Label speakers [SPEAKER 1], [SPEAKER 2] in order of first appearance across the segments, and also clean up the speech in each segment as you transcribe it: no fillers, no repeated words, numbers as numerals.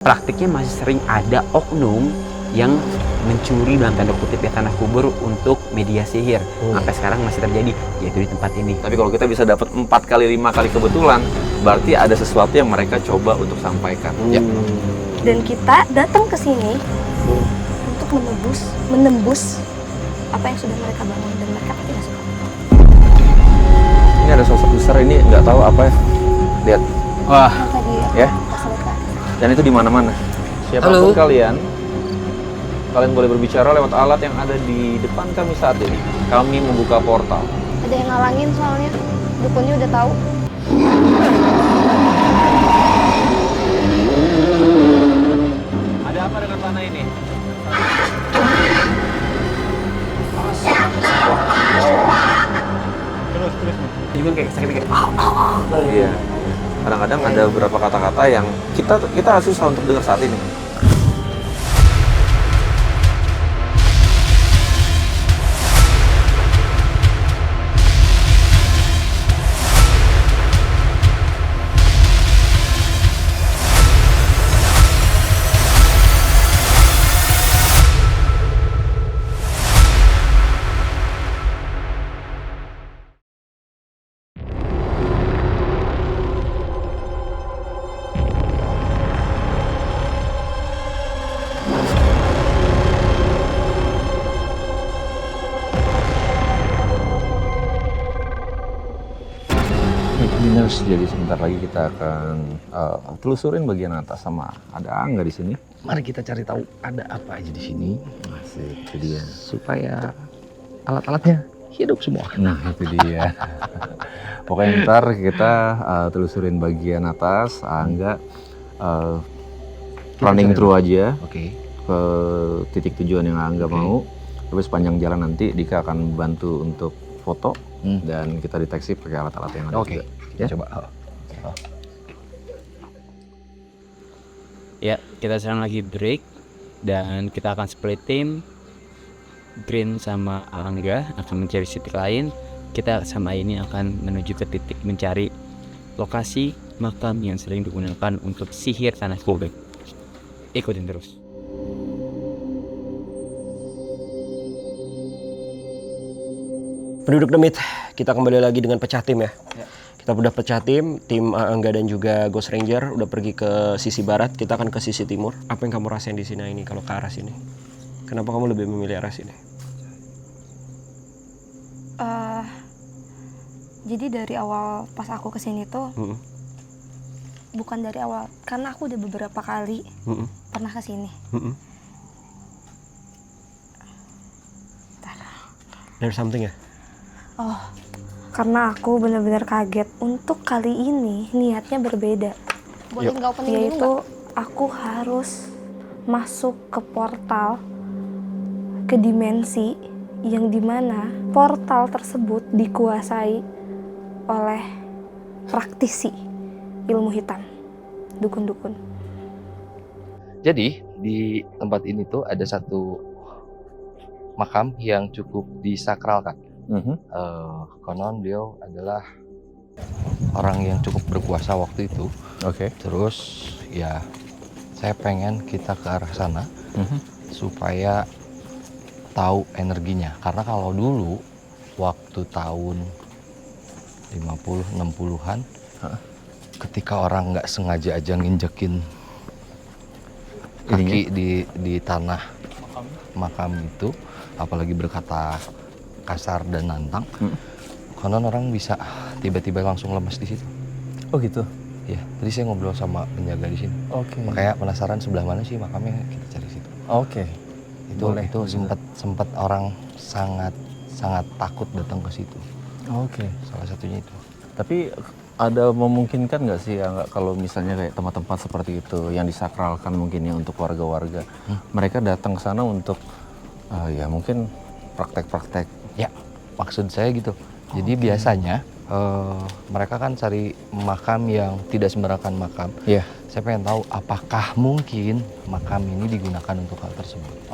[SPEAKER 1] Praktiknya masih sering ada oknum yang mencuri dalam tanda kutip ya tanah kubur untuk media sihir. Sampai sekarang masih terjadi, yaitu di tempat ini.
[SPEAKER 2] Tapi kalau kita bisa dapat 4 kali 5 kali kebetulan, berarti ada sesuatu yang mereka coba untuk sampaikan. Ya.
[SPEAKER 3] Dan kita datang ke sini untuk menembus apa yang sudah mereka bangun, dan mereka tidak suka.
[SPEAKER 2] Ini ada sosok besar, ini nggak tahu apa ya. Lihat. Wah.
[SPEAKER 3] Tadi
[SPEAKER 2] Ya.
[SPEAKER 3] Pasalkan.
[SPEAKER 2] Dan itu di mana-mana. Siapapun kalian boleh berbicara lewat alat yang ada di depan kami saat ini. Kami membuka portal.
[SPEAKER 3] Ada yang ngalangin soalnya, dukunnya udah tahu.
[SPEAKER 2] Ada apa dengan tanah ini?
[SPEAKER 1] Terus. Juga kayak sakit kayak.
[SPEAKER 2] Iya. Kadang-kadang ada beberapa kata-kata yang kita susah untuk dengar saat ini. Jadi sebentar lagi kita akan telusurin bagian atas sama ada Angga di sini.
[SPEAKER 4] Mari kita cari tahu ada apa aja di sini.
[SPEAKER 2] Masih itu dia.
[SPEAKER 4] Supaya alat-alatnya hidup semua.
[SPEAKER 2] Nah itu dia. Pokoknya ntar kita telusurin bagian atas. Angga running through aja
[SPEAKER 4] Oke.
[SPEAKER 2] ke titik tujuan yang Angga mau. Terus sepanjang jalan nanti Dika akan bantu untuk foto dan kita deteksi pakai alat-alat yang ada juga.
[SPEAKER 4] Ya, coba.
[SPEAKER 1] Ya, kita sekarang lagi break dan kita akan split team. Green sama Angga akan mencari titik lain. Kita sama ini akan menuju ke titik mencari lokasi makam yang sering digunakan untuk sihir tanah kubur. Ikutin terus.
[SPEAKER 5] Penduduk Demit, kita kembali lagi dengan pecah tim ya. Kita udah pecah tim Angga dan juga Ghost Ranger udah pergi ke sisi barat, kita akan ke sisi timur. Apa yang kamu rasain di sini ini kalau ke arah sini? Kenapa kamu lebih memilih arah sini?
[SPEAKER 3] Jadi dari awal pas aku kesini tuh, bukan dari awal, karena aku udah beberapa kali pernah kesini.
[SPEAKER 5] There's something ya?
[SPEAKER 3] Oh, karena aku benar-benar kaget. Untuk kali ini niatnya berbeda. Boleh nggak opening dulu yaitu aku harus masuk ke portal, ke dimensi yang dimana portal tersebut dikuasai oleh praktisi ilmu hitam, dukun-dukun.
[SPEAKER 4] Jadi di tempat ini tuh ada satu makam yang cukup disakralkan. Konon beliau adalah orang yang cukup berkuasa waktu itu. Terus ya saya pengen kita ke arah sana supaya tahu energinya. Karena kalau dulu waktu tahun 50-60-an ketika orang nggak sengaja aja nginjekin kaki di tanah makam itu, apalagi berkata kasar dan nantang, konon orang bisa tiba-tiba langsung lemas di situ.
[SPEAKER 2] Oh gitu?
[SPEAKER 4] Ya, tadi saya ngobrol sama penjaga di sini. Makanya penasaran sebelah mana sih makamnya, kita cari situ. Itu sempat orang sangat takut datang ke situ. Salah satunya itu.
[SPEAKER 2] Tapi ada memungkinkan nggak sih ya, kalau misalnya kayak tempat-tempat seperti itu yang disakralkan mungkin ya untuk warga-warga, mereka datang ke sana untuk ya mungkin praktek-praktek.
[SPEAKER 4] Ya, maksud saya gitu. Jadi biasanya mereka kan cari makam yang tidak sembarangan makam. Saya pengen tahu apakah mungkin makam ini digunakan untuk hal tersebut.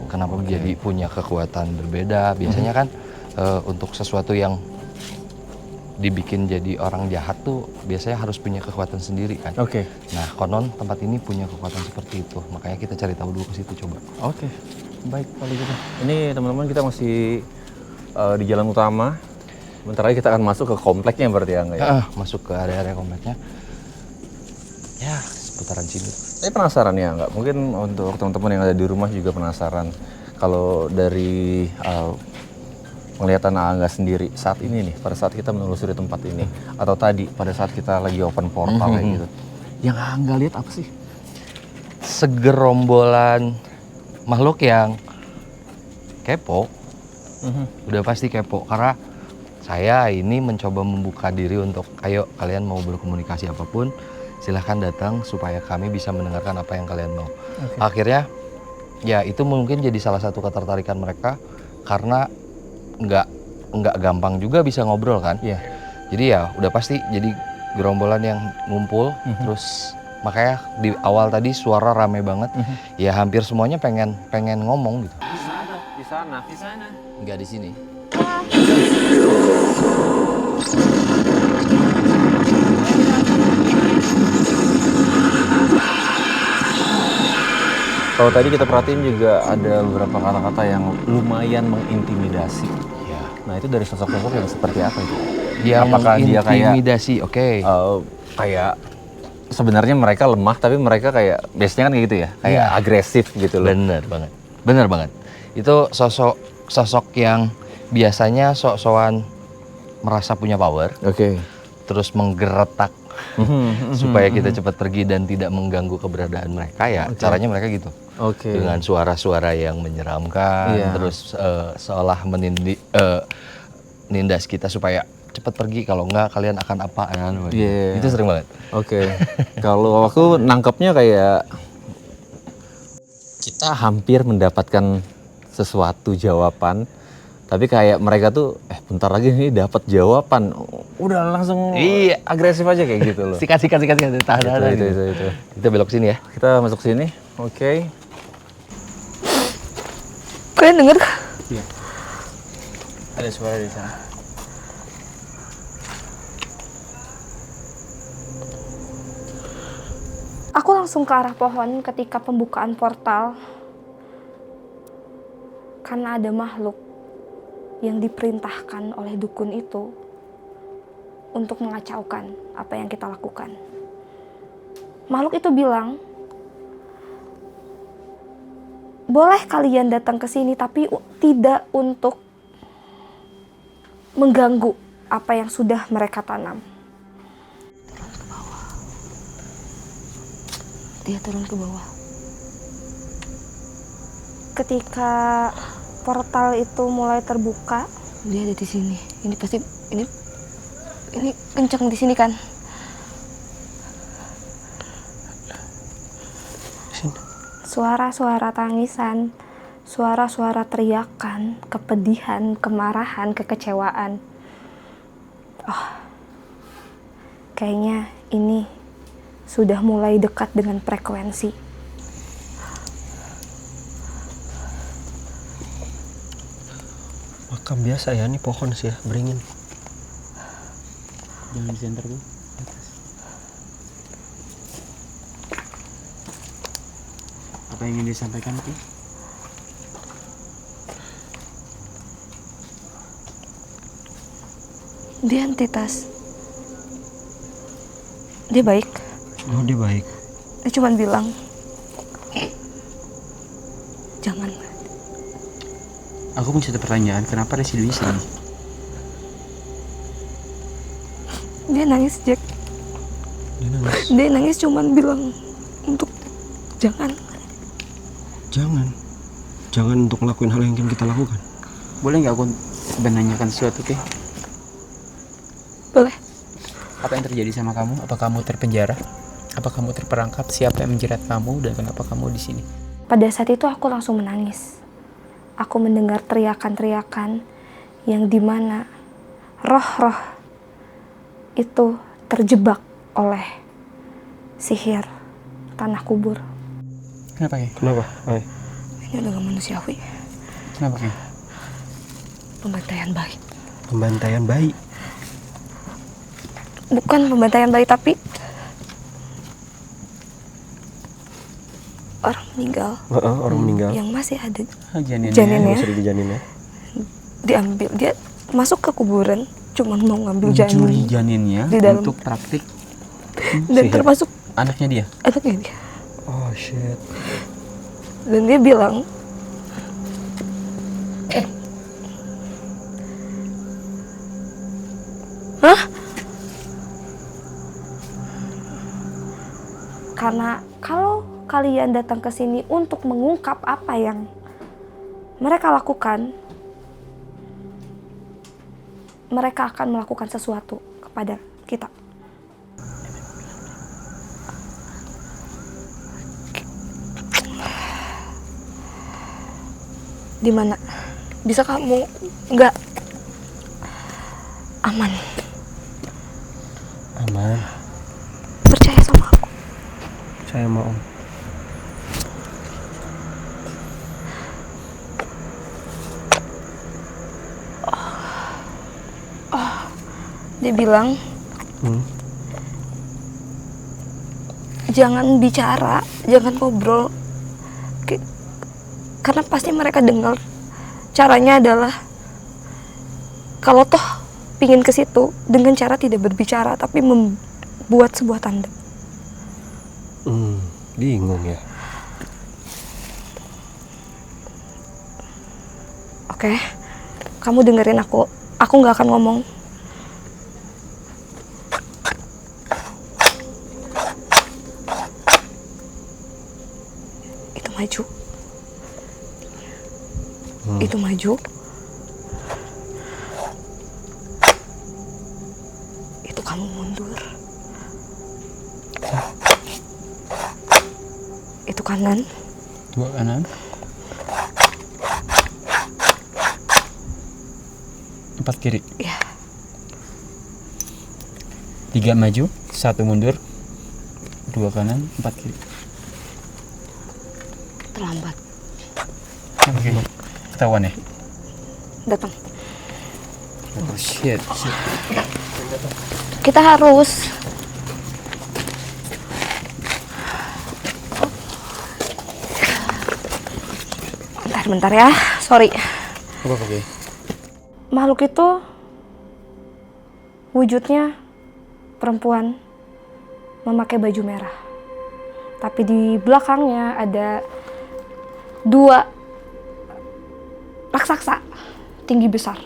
[SPEAKER 4] Kenapa jadi punya kekuatan berbeda? Biasanya kan untuk sesuatu yang dibikin jadi orang jahat tuh biasanya harus punya kekuatan sendiri kan.
[SPEAKER 2] Oke.
[SPEAKER 4] Nah, konon tempat ini punya kekuatan seperti itu. Makanya kita cari tahu dulu ke situ coba.
[SPEAKER 2] Oke. Baik kalau gitu. Ini teman-teman kita masih di jalan utama. Bentar lagi kita akan masuk ke kompleknya berarti ya enggak ya?
[SPEAKER 4] Masuk ke area-area kompleknya. Ya, seputaran sini.
[SPEAKER 2] Saya penasaran ya enggak? Mungkin untuk teman-teman yang ada di rumah juga penasaran. Kalau dari penglihatan Angga sendiri saat ini nih, pada saat kita menelusuri tempat ini, atau tadi pada saat kita lagi open portal kayak gitu, yang Angga lihat apa sih?
[SPEAKER 4] Segerombolan makhluk yang kepo. Udah pasti kepo karena saya ini mencoba membuka diri untuk ayo kalian mau berkomunikasi apapun silahkan datang supaya kami bisa mendengarkan apa yang kalian mau. Akhirnya ya itu mungkin jadi salah satu ketertarikan mereka karena nggak gampang juga bisa ngobrol kan.
[SPEAKER 2] Iya.
[SPEAKER 4] Jadi ya udah pasti jadi gerombolan yang ngumpul terus makanya di awal tadi suara rame banget. Ya hampir semuanya pengen ngomong gitu.
[SPEAKER 2] Di sana.
[SPEAKER 4] Nggak di sini.
[SPEAKER 2] Kalau tadi kita perhatiin juga ada beberapa kata-kata yang lumayan mengintimidasi.
[SPEAKER 4] Ya.
[SPEAKER 2] Nah itu dari sosok-sosok yang seperti apa itu?
[SPEAKER 4] Yang
[SPEAKER 2] Apakah dia kayak
[SPEAKER 4] intimidasi? Oke.
[SPEAKER 2] kayak sebenarnya mereka lemah tapi mereka kayak biasanya kan kayak gitu ya, kayak agresif gitu loh.
[SPEAKER 4] Bener banget. Itu sosok yang biasanya sok-sokan merasa punya power,
[SPEAKER 2] Oke.
[SPEAKER 4] terus menggeretak supaya kita cepat pergi dan tidak mengganggu keberadaan mereka ya. Caranya mereka gitu.
[SPEAKER 2] Oke.
[SPEAKER 4] Dengan suara-suara yang menyeramkan,
[SPEAKER 2] Iya.
[SPEAKER 4] terus seolah menindas kita supaya cepat pergi, kalau enggak kalian akan apaan.
[SPEAKER 2] Iya.
[SPEAKER 4] Itu sering banget.
[SPEAKER 2] Oke. Kalau aku nangkepnya kayak kita hampir mendapatkan sesuatu jawaban, tapi kayak mereka tuh bentar lagi nih dapat jawaban, udah langsung
[SPEAKER 4] Iya.
[SPEAKER 2] agresif aja kayak gitu loh.
[SPEAKER 4] Sikat. Tahan.
[SPEAKER 2] Itu.
[SPEAKER 4] Kita belok sini ya.
[SPEAKER 2] Kita masuk sini. Oke.
[SPEAKER 3] Kalian denger?
[SPEAKER 1] Ada suara di sana.
[SPEAKER 3] Aku langsung ke arah pohon ketika pembukaan portal. Karena ada makhluk yang diperintahkan oleh dukun itu untuk mengacaukan apa yang kita lakukan. Makhluk itu bilang, boleh kalian datang ke sini tapi tidak untuk mengganggu apa yang sudah mereka tanam. Dia turun ke bawah. Ketika portal itu mulai terbuka, dia ada di sini. Ini pasti ini kenceng di sini kan? Suara-suara tangisan, suara-suara teriakan, kepedihan, kemarahan, kekecewaan. Oh, kayaknya ini sudah mulai dekat dengan frekuensi.
[SPEAKER 5] Makam biasa ya, ini pohon sih ya, beringin.
[SPEAKER 1] Jangan di center tuh. Apa yang ingin disampaikan Ki?
[SPEAKER 3] Dia entitas. Dia baik.
[SPEAKER 5] Oh, dia baik.
[SPEAKER 3] Dia cuma bilang, jangan.
[SPEAKER 1] Aku punya satu pertanyaan, kenapa residunya sini?
[SPEAKER 3] Dia nangis, Jack. Dia nangis cuma bilang untuk jangan.
[SPEAKER 5] Jangan untuk ngelakuin hal yang ingin kita lakukan.
[SPEAKER 1] Boleh nggak aku menanyakan sesuatu Ki?
[SPEAKER 3] Boleh.
[SPEAKER 1] Apa yang terjadi sama kamu? Apa kamu terpenjara? Apa kamu terperangkap? Siapa yang menjerat kamu dan kenapa kamu di sini?
[SPEAKER 3] Pada saat itu aku langsung menangis. Aku mendengar teriakan-teriakan yang dimana roh-roh itu terjebak oleh sihir tanah kubur.
[SPEAKER 1] Kenapa Ki?
[SPEAKER 5] Kenapa? Ay.
[SPEAKER 3] Ini udah gak manusiawi.
[SPEAKER 1] Kenapa Ki?
[SPEAKER 3] Pembantaian bayi.
[SPEAKER 5] Pembantaian bayi.
[SPEAKER 3] bukan pembantaian bayi, tapi orang meninggal
[SPEAKER 5] Orang meninggal.
[SPEAKER 3] yang masih ada
[SPEAKER 1] Janinnya.
[SPEAKER 3] janinnya
[SPEAKER 5] Masih di janinnya.
[SPEAKER 3] diambil. Dia masuk ke kuburan cuman mau ngambil
[SPEAKER 1] Mencuri
[SPEAKER 3] janin
[SPEAKER 1] janinnya
[SPEAKER 3] di dalam.
[SPEAKER 1] untuk praktik
[SPEAKER 3] Dan termasuk
[SPEAKER 1] anaknya dia.
[SPEAKER 3] anaknya dia.
[SPEAKER 5] Oh shit.
[SPEAKER 3] Dan dia bilang, hah? Karena kalau kalian datang ke sini untuk mengungkap apa yang mereka lakukan, mereka akan melakukan sesuatu kepada kita. Di mana bisa kamu nggak aman?
[SPEAKER 5] Aman.
[SPEAKER 3] Percaya sama aku.
[SPEAKER 5] Saya mau.
[SPEAKER 3] Dia bilang, jangan bicara, jangan ngobrol, karena pasti mereka dengar. Caranya adalah kalau toh pingin ke situ dengan cara tidak berbicara tapi membuat sebuah tanda.
[SPEAKER 5] Bingung ya.
[SPEAKER 3] Oke, kamu dengerin aku. Aku nggak akan ngomong. Itu maju. Itu maju. Itu kamu mundur. Itu kanan.
[SPEAKER 1] 2 kanan. 4 kiri.
[SPEAKER 3] Ya,
[SPEAKER 1] 3 maju, 1 mundur. 2 kanan, 4 kiri.
[SPEAKER 3] terlambat.
[SPEAKER 1] Oke. Ketahuan ya?
[SPEAKER 3] Datang.
[SPEAKER 1] Oh shit.
[SPEAKER 3] Kita harus bentar ya, sorry.
[SPEAKER 1] Oke.
[SPEAKER 3] Makhluk itu wujudnya perempuan memakai baju merah. Tapi di belakangnya ada 2 raksasa tinggi besar.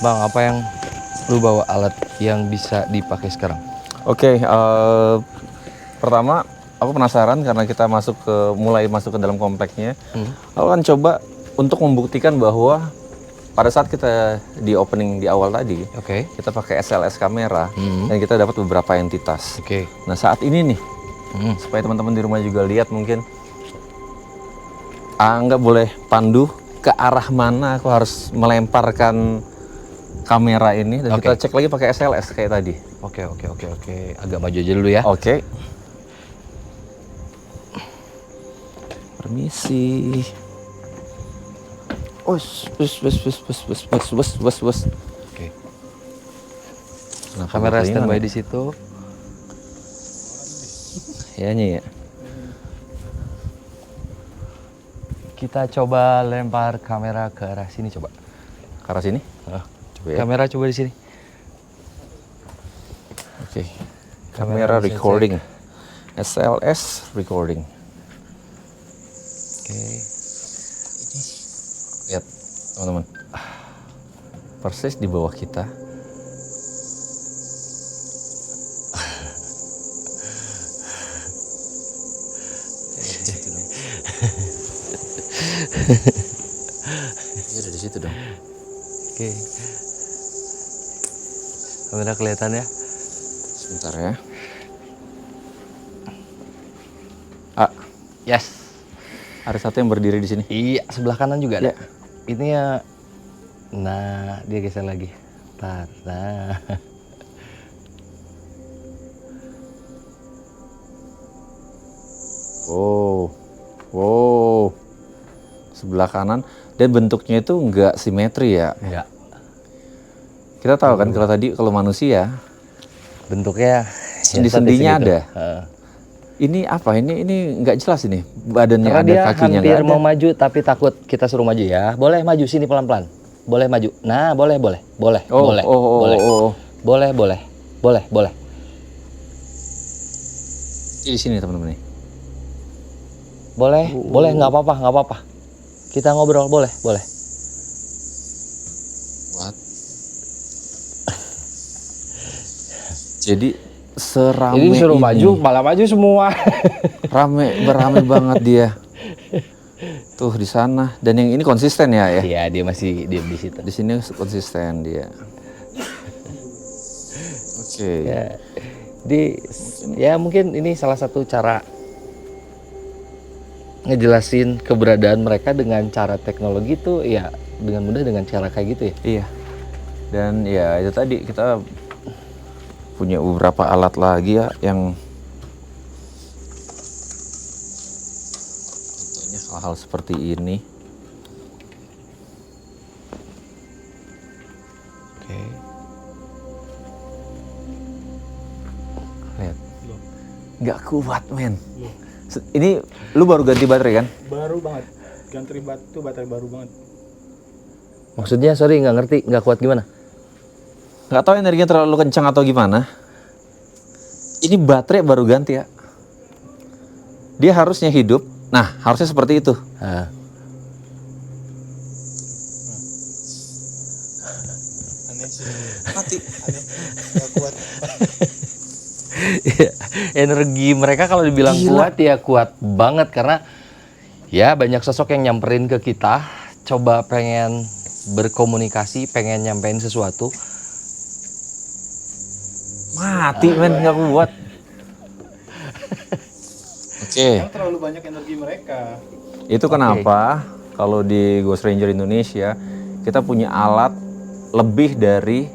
[SPEAKER 4] Bang, apa yang lu bawa alat yang bisa dipakai sekarang?
[SPEAKER 2] Oke, pertama aku penasaran karena kita mulai masuk ke dalam kompleknya. Aku akan coba untuk membuktikan bahwa pada saat kita di opening di awal tadi,
[SPEAKER 4] Oke.
[SPEAKER 2] kita pakai SLS kamera dan kita dapat beberapa entitas.
[SPEAKER 4] Oke.
[SPEAKER 2] Nah saat ini nih, supaya teman-teman di rumah juga lihat mungkin, nggak boleh pandu ke arah mana aku harus melemparkan kamera ini dan
[SPEAKER 4] Oke.
[SPEAKER 2] kita cek lagi pakai SLS kayak tadi.
[SPEAKER 4] Oke. Agak maju aja dulu ya.
[SPEAKER 2] Oke. Permisi. Wes.
[SPEAKER 4] Oke.
[SPEAKER 2] Kenapa
[SPEAKER 4] Kamera
[SPEAKER 2] gua
[SPEAKER 4] standby
[SPEAKER 2] kelingan
[SPEAKER 4] di situ.
[SPEAKER 2] ya? Ya.
[SPEAKER 4] Kita coba lempar kamera ke arah sini coba.
[SPEAKER 2] Ke arah sini? Coba ya.
[SPEAKER 4] Kamera coba di sini.
[SPEAKER 2] Oke.
[SPEAKER 4] Kamera
[SPEAKER 2] Kamera
[SPEAKER 4] bisa
[SPEAKER 2] recording. SLS recording.
[SPEAKER 4] Oke.
[SPEAKER 2] Lihat, teman-teman. Persis di bawah kita. Dia ada di situ dong.
[SPEAKER 4] Oke. Kamera kelihatan ya?
[SPEAKER 2] Sebentar ya.
[SPEAKER 4] Yes.
[SPEAKER 2] Ada satu yang berdiri di sini.
[SPEAKER 4] Iya, sebelah kanan juga ada.
[SPEAKER 2] Ya.
[SPEAKER 4] Ini ya. Nah, dia geser lagi. Ntar. Nah.
[SPEAKER 2] Wow. sebelah kanan, dan bentuknya itu nggak simetri ya.
[SPEAKER 4] Enggak.
[SPEAKER 2] Kita tahu kan kalau manusia
[SPEAKER 4] Bentuknya
[SPEAKER 2] sendi-sendinya
[SPEAKER 4] seperti
[SPEAKER 2] ada.
[SPEAKER 4] segitu.
[SPEAKER 2] Ini apa? Ini nggak jelas ini. Badannya
[SPEAKER 4] Karena
[SPEAKER 2] ada,
[SPEAKER 4] dia
[SPEAKER 2] kakinya
[SPEAKER 4] hampir
[SPEAKER 2] nggak ada.
[SPEAKER 4] mau maju tapi takut kita suruh maju ya. Boleh maju sini pelan-pelan. Boleh maju. Nah, boleh. Boleh. Boleh. Boleh. Boleh.
[SPEAKER 2] Di sini teman-teman nih.
[SPEAKER 4] Boleh, nggak apa-apa. Kita ngobrol, boleh.
[SPEAKER 2] What? Jadi serame
[SPEAKER 4] Ini suruh
[SPEAKER 2] ini.
[SPEAKER 4] maju, malah maju semua.
[SPEAKER 2] Berame banget dia. Tuh di sana, dan yang ini konsisten ya.
[SPEAKER 4] Iya, dia masih diam di situ.
[SPEAKER 2] Di sini konsisten dia. Oke.
[SPEAKER 4] Ya, mungkin ini salah satu cara ngejelasin keberadaan mereka dengan cara teknologi tuh ya dengan mudah dengan cara kayak gitu ya.
[SPEAKER 2] Iya. Dan ya itu tadi kita punya beberapa alat lagi ya yang contohnya hal-hal seperti ini.
[SPEAKER 4] Oke.
[SPEAKER 2] Lihat. Nggak kuat men. Ini lu baru ganti baterai kan?
[SPEAKER 6] Baru banget. Ganti baterai baru banget.
[SPEAKER 4] Maksudnya sorry nggak ngerti, nggak kuat gimana?
[SPEAKER 2] Nggak tahu energinya terlalu kencang atau gimana. Ini baterai baru ganti ya. Dia harusnya hidup. Nah, harusnya seperti itu.
[SPEAKER 4] Nah.
[SPEAKER 6] Aneh sih. Mati. Aneh. Gak kuat.
[SPEAKER 4] Energi mereka kalau dibilang kuat ya kuat banget karena ya banyak sosok yang nyamperin ke kita, coba pengen berkomunikasi, pengen nyampein sesuatu.
[SPEAKER 2] Mati men, nggak kuat. Oke.
[SPEAKER 6] Kan terlalu banyak energi mereka.
[SPEAKER 2] Itu kenapa kalau di Ghost Ranger Indonesia kita punya alat lebih dari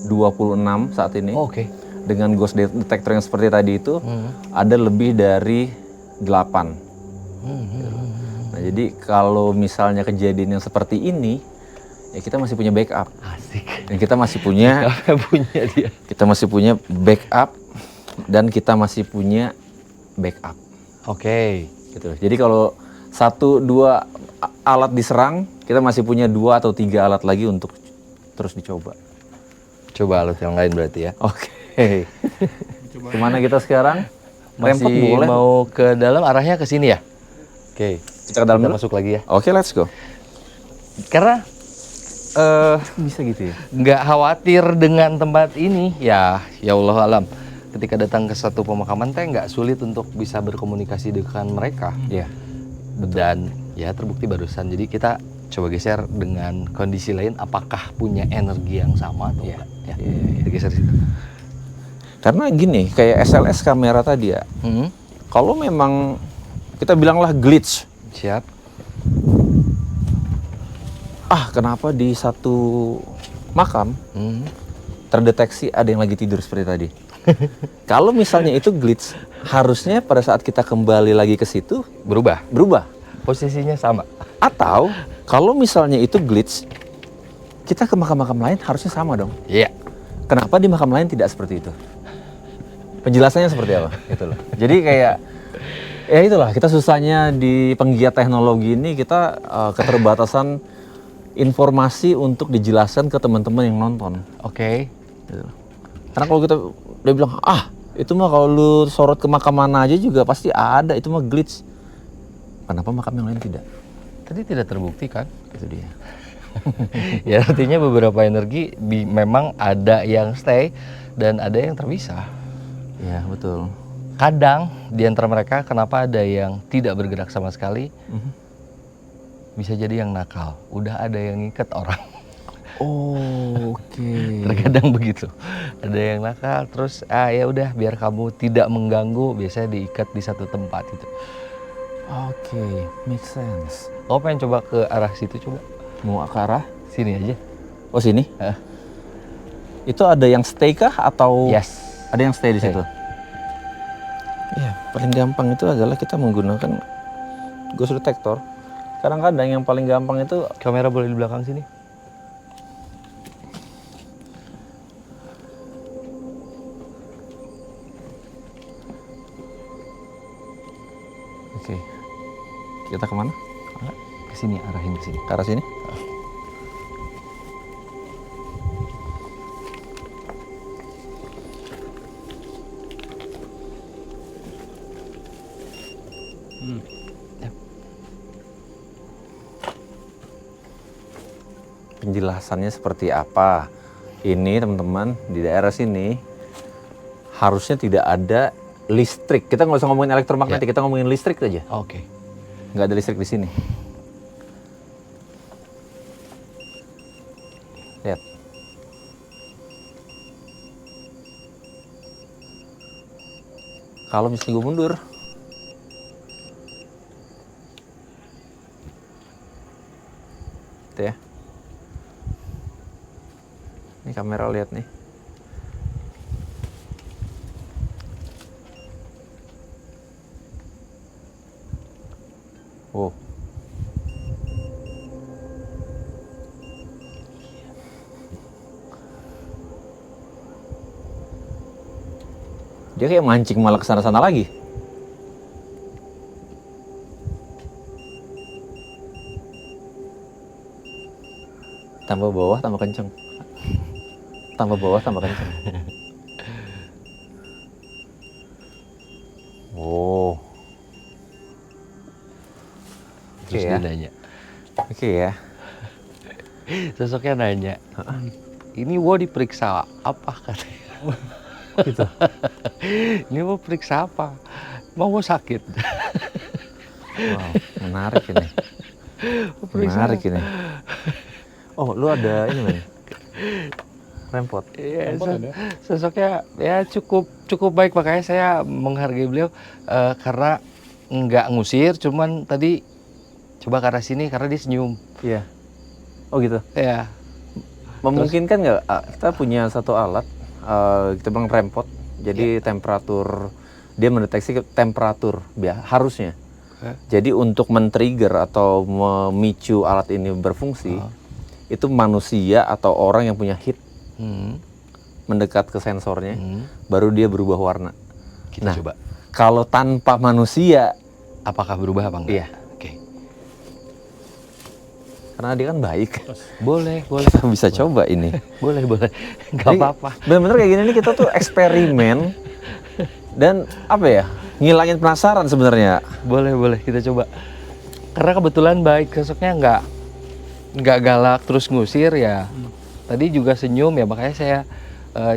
[SPEAKER 2] 26 saat ini.
[SPEAKER 4] Oke.
[SPEAKER 2] Dengan ghost detector yang seperti tadi itu ada lebih dari 8. Nah, jadi kalau misalnya kejadian yang seperti ini, ya kita masih punya backup.
[SPEAKER 4] Asik.
[SPEAKER 2] Dan kita masih punya
[SPEAKER 4] Punya dia.
[SPEAKER 2] kita masih punya backup dan kita masih punya backup.
[SPEAKER 4] Oke.
[SPEAKER 2] Gitu. Jadi kalau 1-2 alat diserang, kita masih punya 2 atau 3 alat lagi untuk terus dicoba.
[SPEAKER 4] Coba alat yang lain berarti ya.
[SPEAKER 2] Oke. Kemana kita sekarang? Rempok
[SPEAKER 4] Masih
[SPEAKER 2] boleh.
[SPEAKER 4] mau ke dalam arahnya ke sini ya? Oke.
[SPEAKER 2] Kita ke dalam
[SPEAKER 4] Kita
[SPEAKER 2] dulu.
[SPEAKER 4] masuk lagi ya.
[SPEAKER 2] Oke, let's go.
[SPEAKER 4] Karena
[SPEAKER 2] Bisa gitu ya?
[SPEAKER 4] nggak khawatir dengan tempat ini ya Allah alam. Ketika datang ke satu pemakaman teh nggak sulit untuk bisa berkomunikasi dengan mereka.
[SPEAKER 2] Iya.
[SPEAKER 4] Dan ya terbukti barusan. Jadi kita coba geser dengan kondisi lain. Apakah punya energi yang sama atau enggak? Ya. Kita geser situ.
[SPEAKER 2] Karena gini, kayak SLS kamera tadi ya. Kalau memang kita bilanglah glitch.
[SPEAKER 4] Siap.
[SPEAKER 2] Kenapa di satu makam terdeteksi ada yang lagi tidur seperti tadi? Kalau misalnya itu glitch, harusnya pada saat kita kembali lagi ke situ
[SPEAKER 4] Berubah. Posisinya sama.
[SPEAKER 2] Atau kalau misalnya itu glitch, kita ke makam-makam lain harusnya sama dong.
[SPEAKER 4] Iya.
[SPEAKER 2] Kenapa di makam lain tidak seperti itu? Penjelasannya seperti apa? Gitu loh. Jadi kayak ya itulah, kita susahnya di penggiat teknologi ini, kita keterbatasan informasi untuk dijelaskan ke teman-teman yang nonton.
[SPEAKER 4] Oke.
[SPEAKER 2] Gitu. Karena kalau kita udah bilang, itu mah kalau lu sorot ke makam mana aja juga pasti ada, itu mah glitch. Kenapa makam yang lain tidak?
[SPEAKER 4] Tadi tidak terbukti kan?
[SPEAKER 2] Itu dia.
[SPEAKER 4] Ya artinya beberapa energi memang ada yang stay dan ada yang terpisah.
[SPEAKER 2] Ya betul.
[SPEAKER 4] Kadang di antara mereka kenapa ada yang tidak bergerak sama sekali? Bisa jadi yang nakal. Udah ada yang ngikat orang.
[SPEAKER 2] Oke.
[SPEAKER 4] Terkadang begitu. Ada yang nakal terus ya udah biar kamu tidak mengganggu, biasanya diikat di satu tempat gitu.
[SPEAKER 2] Oke, make sense.
[SPEAKER 4] Kamu pengen coba ke arah situ coba?
[SPEAKER 2] Mau ke arah?
[SPEAKER 4] Sini aja.
[SPEAKER 2] Oh sini? Itu ada yang stay kah atau?
[SPEAKER 4] Yes.
[SPEAKER 2] Ada yang stay di
[SPEAKER 4] Stay.
[SPEAKER 2] situ? Ya, paling gampang itu adalah kita menggunakan ghost detector. Kadang-kadang yang paling gampang itu
[SPEAKER 4] Kamera boleh di belakang sini.
[SPEAKER 2] oke. Kita kemana?
[SPEAKER 4] Ke sini, arahin ke sini.
[SPEAKER 2] Ke arah sini? Penjelasannya seperti apa? Ini teman-teman, di daerah sini harusnya tidak ada listrik. Kita nggak usah ngomongin elektromagnetik, kita ngomongin listrik aja.
[SPEAKER 4] Oke.
[SPEAKER 2] Nggak ada listrik di sini. Lihat. Kalau misalnya gue mundur, gitu ya. Ini kamera lihat nih. Wow. Dia kayak mancing malah ke sana-sana lagi. Tambah bawah, tambah kenceng. Tambah bawah, tambah kenceng. Oh.
[SPEAKER 4] Terus
[SPEAKER 2] Oke
[SPEAKER 4] dia
[SPEAKER 2] ya.
[SPEAKER 4] nanya.
[SPEAKER 2] Oke ya.
[SPEAKER 4] Sosoknya nanya. Ini wo diperiksa apa katanya?
[SPEAKER 2] Gitu.
[SPEAKER 4] Ini wo periksa apa? Mau wo sakit?
[SPEAKER 2] Wow, menarik ini. Menarik ini. Oh, lu ada ini men? Rempot.
[SPEAKER 4] Iya, sosoknya ya cukup baik, makanya saya menghargai beliau karena nggak ngusir, cuman tadi coba ke arah sini karena dia senyum.
[SPEAKER 2] Iya. Oh gitu.
[SPEAKER 4] Ya.
[SPEAKER 2] Memungkinkan nggak kita punya satu alat, kita bilang rempot. Jadi temperatur, dia mendeteksi temperatur harusnya. Jadi untuk men-trigger atau memicu alat ini berfungsi, itu manusia atau orang yang punya heat mendekat ke sensornya, baru dia berubah warna.
[SPEAKER 4] Kita coba.
[SPEAKER 2] Kalau tanpa manusia,
[SPEAKER 4] Apakah berubah apa enggak?
[SPEAKER 2] iya.
[SPEAKER 4] Oke.
[SPEAKER 2] Karena dia kan baik.
[SPEAKER 4] Boleh.
[SPEAKER 2] Kita bisa coba ini.
[SPEAKER 4] Boleh. Nggak
[SPEAKER 2] Jadi,
[SPEAKER 4] apa-apa.
[SPEAKER 2] Bener-bener kayak gini nih kita tuh eksperimen dan apa ya, ngilangin penasaran sebenarnya.
[SPEAKER 4] Boleh, kita coba. Karena kebetulan baik, sosoknya nggak galak terus ngusir ya. Tadi juga senyum ya, makanya saya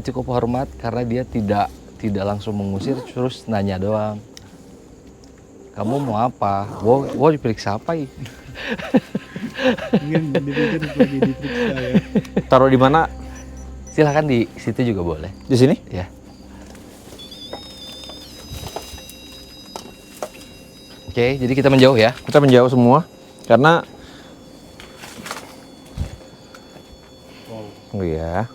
[SPEAKER 4] cukup hormat karena dia tidak langsung mengusir, terus nanya doang. Kamu mau apa? Wo diperiksa apa ya?
[SPEAKER 6] Mungkin dipikir lagi diperiksa ya.
[SPEAKER 2] Taruh di mana?
[SPEAKER 4] Silahkan di situ juga boleh.
[SPEAKER 2] Di sini?
[SPEAKER 4] Ya. Oke, jadi kita menjauh ya.
[SPEAKER 2] Kita menjauh semua karena oh iya.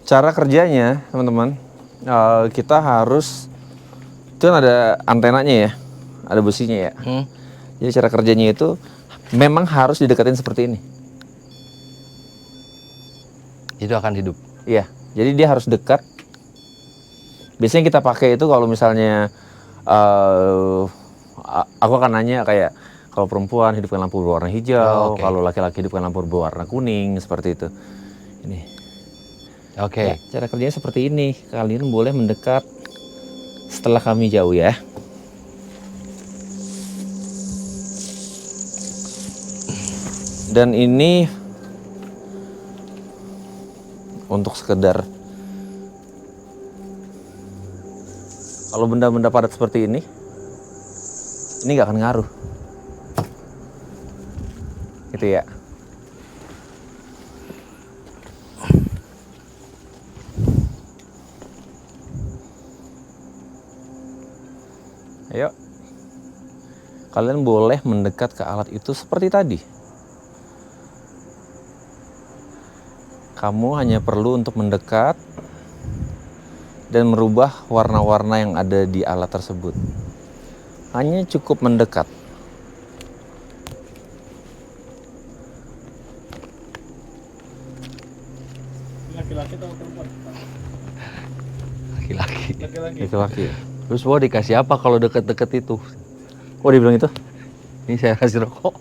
[SPEAKER 2] Cara kerjanya, teman-teman, kita harus itu kan ada antenanya ya, ada besinya ya. Jadi cara kerjanya itu memang harus didekatin seperti ini.
[SPEAKER 4] Itu akan hidup.
[SPEAKER 2] Iya, jadi dia harus dekat. Biasanya kita pakai itu kalau misalnya aku akan nanya kayak kalau perempuan hidupkan lampu berwarna hijau, kalau laki-laki hidupkan lampu berwarna kuning, seperti itu. Ini.
[SPEAKER 4] Oke.
[SPEAKER 2] Ya, cara kerjanya seperti ini. Kalian boleh mendekat setelah kami jauh ya. Dan ini untuk sekedar kalau benda-benda padat seperti ini nggak akan ngaruh. Gitu ya. Ayo. Kalian boleh mendekat ke alat itu seperti tadi. Kamu hanya perlu untuk mendekat dan merubah warna-warna yang ada di alat tersebut. Hanya cukup mendekat.
[SPEAKER 4] laki-laki.
[SPEAKER 2] Laki-laki.
[SPEAKER 4] Terus mau dikasih apa kalau deket-deket itu?
[SPEAKER 2] Oh, dia bilang itu?
[SPEAKER 4] Ini saya kasih rokok.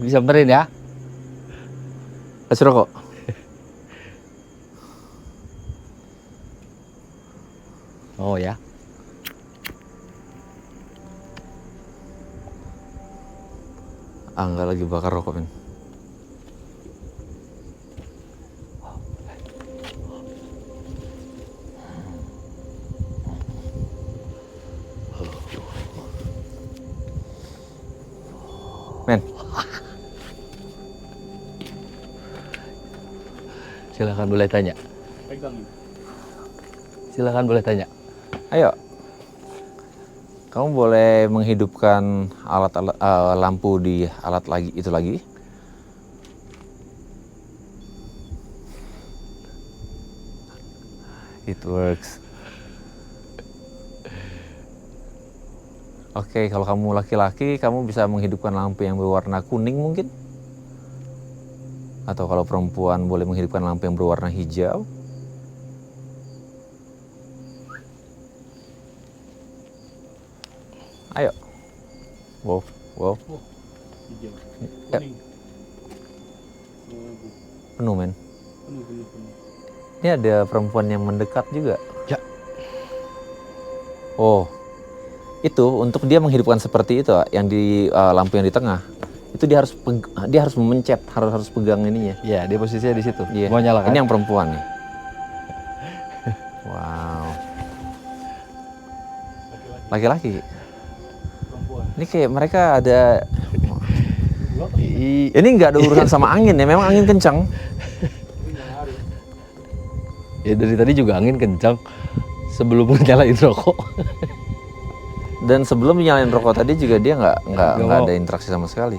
[SPEAKER 4] Bisa benerin ya?
[SPEAKER 2] Kasih rokok.
[SPEAKER 4] Oh ya.
[SPEAKER 2] Angga lagi bakar rokok, men. Men,
[SPEAKER 4] Silakan boleh tanya. Silakan boleh tanya.
[SPEAKER 2] ayo. Kamu boleh menghidupkan alat-alat lampu di alat lagi itu lagi? It works. Oke, kalau kamu laki-laki, kamu bisa menghidupkan lampu yang berwarna kuning mungkin? Atau kalau perempuan boleh menghidupkan lampu yang berwarna hijau? Ayo. Wow, wow. Ya. Penuh, men. Ini ada perempuan yang mendekat juga.
[SPEAKER 4] Ya.
[SPEAKER 2] Oh, itu untuk dia menghidupkan seperti itu, yang di lampu yang di tengah. Itu dia harus memencet, harus pegang ininya.
[SPEAKER 4] Ya, dia posisinya di situ.
[SPEAKER 2] Iya.
[SPEAKER 4] Mau nyalakan?
[SPEAKER 2] Ini yang perempuan nih. Wow. Laki-laki. Ini kayak mereka ada. Ini nggak ada urusan sama angin ya, memang angin kencang.
[SPEAKER 4] Ya dari tadi juga angin kencang sebelum nyalain rokok.
[SPEAKER 2] Dan sebelum nyalain rokok tadi juga dia nggak ada interaksi sama sekali.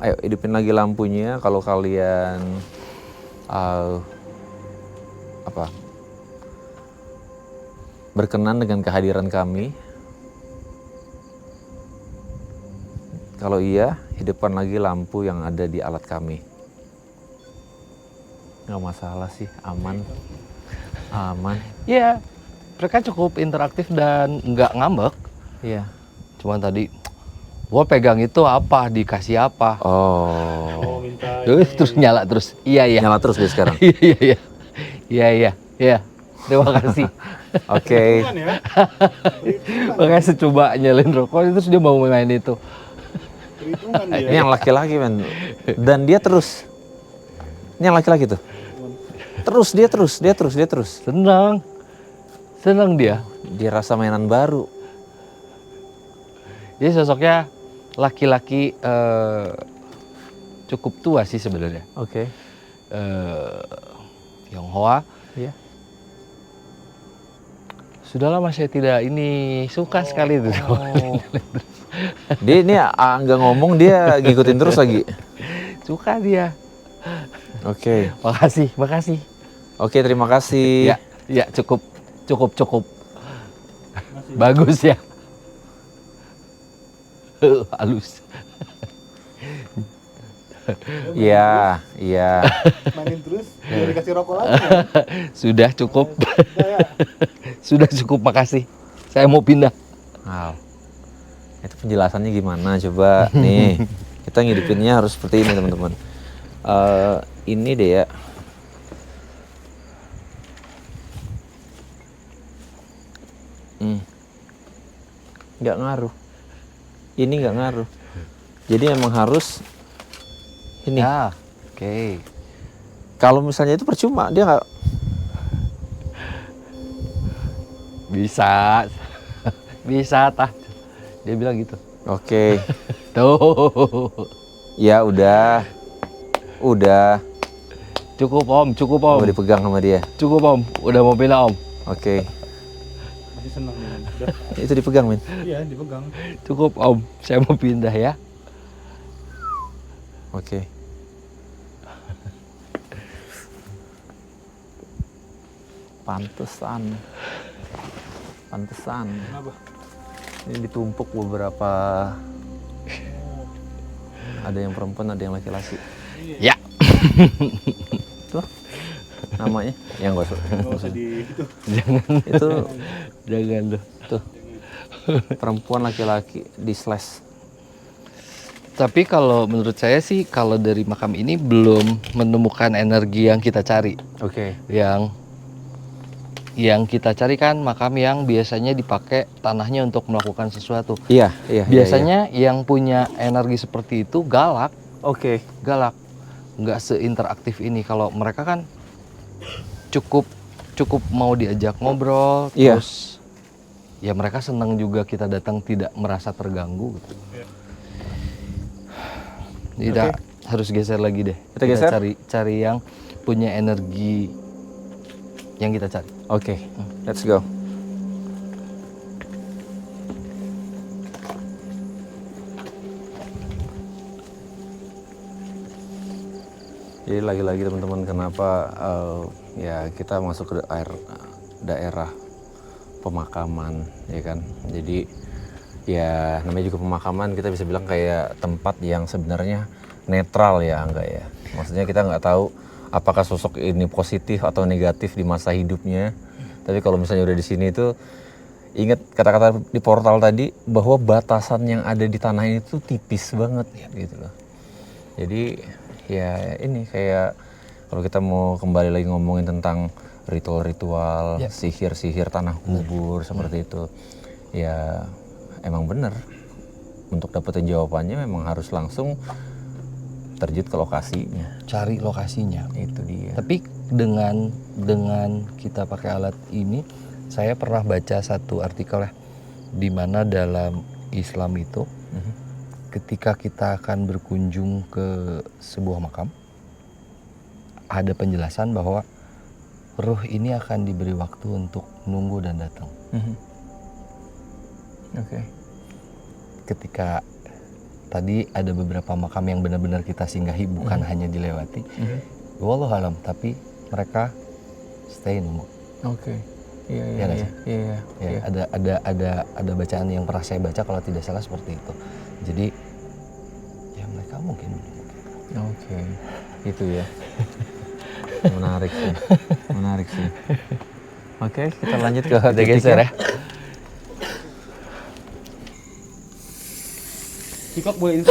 [SPEAKER 2] Ayo hidupin lagi lampunya kalau kalian berkenan dengan kehadiran kami. Kalau iya, hidupkan lagi lampu yang ada di alat kami. Nggak masalah sih, aman. Aman.
[SPEAKER 4] Iya, mereka cukup interaktif dan nggak ngambek.
[SPEAKER 2] Iya.
[SPEAKER 4] Cuman tadi, gua pegang itu apa, dikasih apa.
[SPEAKER 2] Oh.
[SPEAKER 4] Terus nyala terus. Iya, iya.
[SPEAKER 2] Nyala terus dia sekarang.
[SPEAKER 4] Iya, iya, iya. Iya, iya, iya. Terima kasih.
[SPEAKER 2] Oke.
[SPEAKER 4] Makanya coba nyalain rokok, terus dia mau main itu.
[SPEAKER 2] Ini yang laki-laki, men. Dan dia terus. Ini yang laki-laki tuh. Dia terus.
[SPEAKER 4] Senang dia.
[SPEAKER 2] Dia rasa mainan baru.
[SPEAKER 4] Jadi sosoknya laki-laki cukup tua sih sebenarnya.
[SPEAKER 2] Oke.
[SPEAKER 4] Yonghwa.
[SPEAKER 2] Iya.
[SPEAKER 4] Sudah lama saya tidak suka sekali itu.
[SPEAKER 2] Dia ini nggak ngomong, dia ngikutin terus lagi.
[SPEAKER 4] Suka dia.
[SPEAKER 2] Oke.
[SPEAKER 4] Makasih.
[SPEAKER 2] Oke, terima kasih.
[SPEAKER 4] Ya, cukup. Bagus ya. Halus.
[SPEAKER 2] Iya.
[SPEAKER 6] Mainin terus, biar dikasih rokok lagi.
[SPEAKER 4] Sudah cukup. Sudah cukup, makasih. Saya mau pindah.
[SPEAKER 2] Wow. Itu penjelasannya gimana coba nih. Kita ngidupinnya harus seperti ini, teman-teman. Ini deh ya. Nggak ngaruh. Ini nggak ngaruh. Jadi emang harus ini.
[SPEAKER 4] Ya, oke.
[SPEAKER 2] Kalau misalnya itu percuma, dia nggak.
[SPEAKER 4] Bisa tah. Dia bilang gitu.
[SPEAKER 2] Oke.
[SPEAKER 4] Tuh.
[SPEAKER 2] Ya udah.
[SPEAKER 4] Cukup om.
[SPEAKER 2] Mau dipegang sama dia.
[SPEAKER 4] Cukup om. Udah mau pindah om.
[SPEAKER 2] Oke.
[SPEAKER 6] Masih senang nih. Udah.
[SPEAKER 2] Itu dipegang, Min.
[SPEAKER 6] Iya, dipegang.
[SPEAKER 4] Cukup om. Saya mau pindah ya.
[SPEAKER 2] Oke. Pantesan.
[SPEAKER 6] Kenapa?
[SPEAKER 2] Ini ditumpuk beberapa. Ada yang perempuan, ada yang laki-laki.
[SPEAKER 4] Ya.
[SPEAKER 2] Tuh namanya yang gak usah itu
[SPEAKER 4] Jangan tuh.
[SPEAKER 2] tuh perempuan laki-laki di slash.
[SPEAKER 4] Tapi kalau menurut saya sih kalau dari makam ini belum menemukan energi yang kita cari.
[SPEAKER 2] Oke.
[SPEAKER 4] Yang kita cari kan makam yang biasanya dipakai tanahnya untuk melakukan sesuatu.
[SPEAKER 2] Iya.
[SPEAKER 4] Biasanya yang punya energi seperti itu galak,
[SPEAKER 2] Oke.
[SPEAKER 4] nggak seinteraktif ini. Kalau mereka kan cukup mau diajak ngobrol,
[SPEAKER 2] Iya.
[SPEAKER 4] terus ya mereka senang juga kita datang tidak merasa terganggu gitu. Tidak harus geser lagi deh.
[SPEAKER 2] Kita geser?
[SPEAKER 4] cari yang punya energi yang kita cari.
[SPEAKER 2] Oke. Let's go. Jadi lagi-lagi teman-teman, kenapa ya kita masuk ke daerah pemakaman, ya kan? Jadi ya namanya juga pemakaman, kita bisa bilang kayak tempat yang sebenarnya netral ya, enggak ya? Maksudnya kita nggak tahu apakah sosok ini positif atau negatif di masa hidupnya. Tapi kalau misalnya udah di sini itu, ingat kata-kata di portal tadi bahwa batasan yang ada di tanah ini tuh tipis banget gitu loh. Jadi ya ini kayak kalau kita mau kembali lagi ngomongin tentang ritual-ritual, sihir-sihir tanah kubur seperti itu. Ya emang bener, untuk dapetin jawabannya memang harus langsung terjun ke lokasinya.
[SPEAKER 4] Cari lokasinya.
[SPEAKER 2] Itu dia.
[SPEAKER 4] Tapi dengan kita pakai alat ini, saya pernah baca satu artikel ya, di mana dalam Islam itu ketika kita akan berkunjung ke sebuah makam, ada penjelasan bahwa ruh ini akan diberi waktu untuk nunggu dan datang.
[SPEAKER 2] Oke.
[SPEAKER 4] Ketika tadi ada beberapa makam yang benar-benar kita singgahi, bukan hanya dilewati. Wallahualam, tapi mereka stay nunggu.
[SPEAKER 2] Oke. Iya.
[SPEAKER 4] Iya nggak sih?
[SPEAKER 2] Iya.
[SPEAKER 4] Ya, ada bacaan yang pernah saya baca kalau tidak salah seperti itu. Jadi ya mereka mungkin.
[SPEAKER 2] Oke. Itu ya. Menarik sih. Oke, kita lanjut ke
[SPEAKER 4] Kita geser ya.
[SPEAKER 1] Hipok boleh info?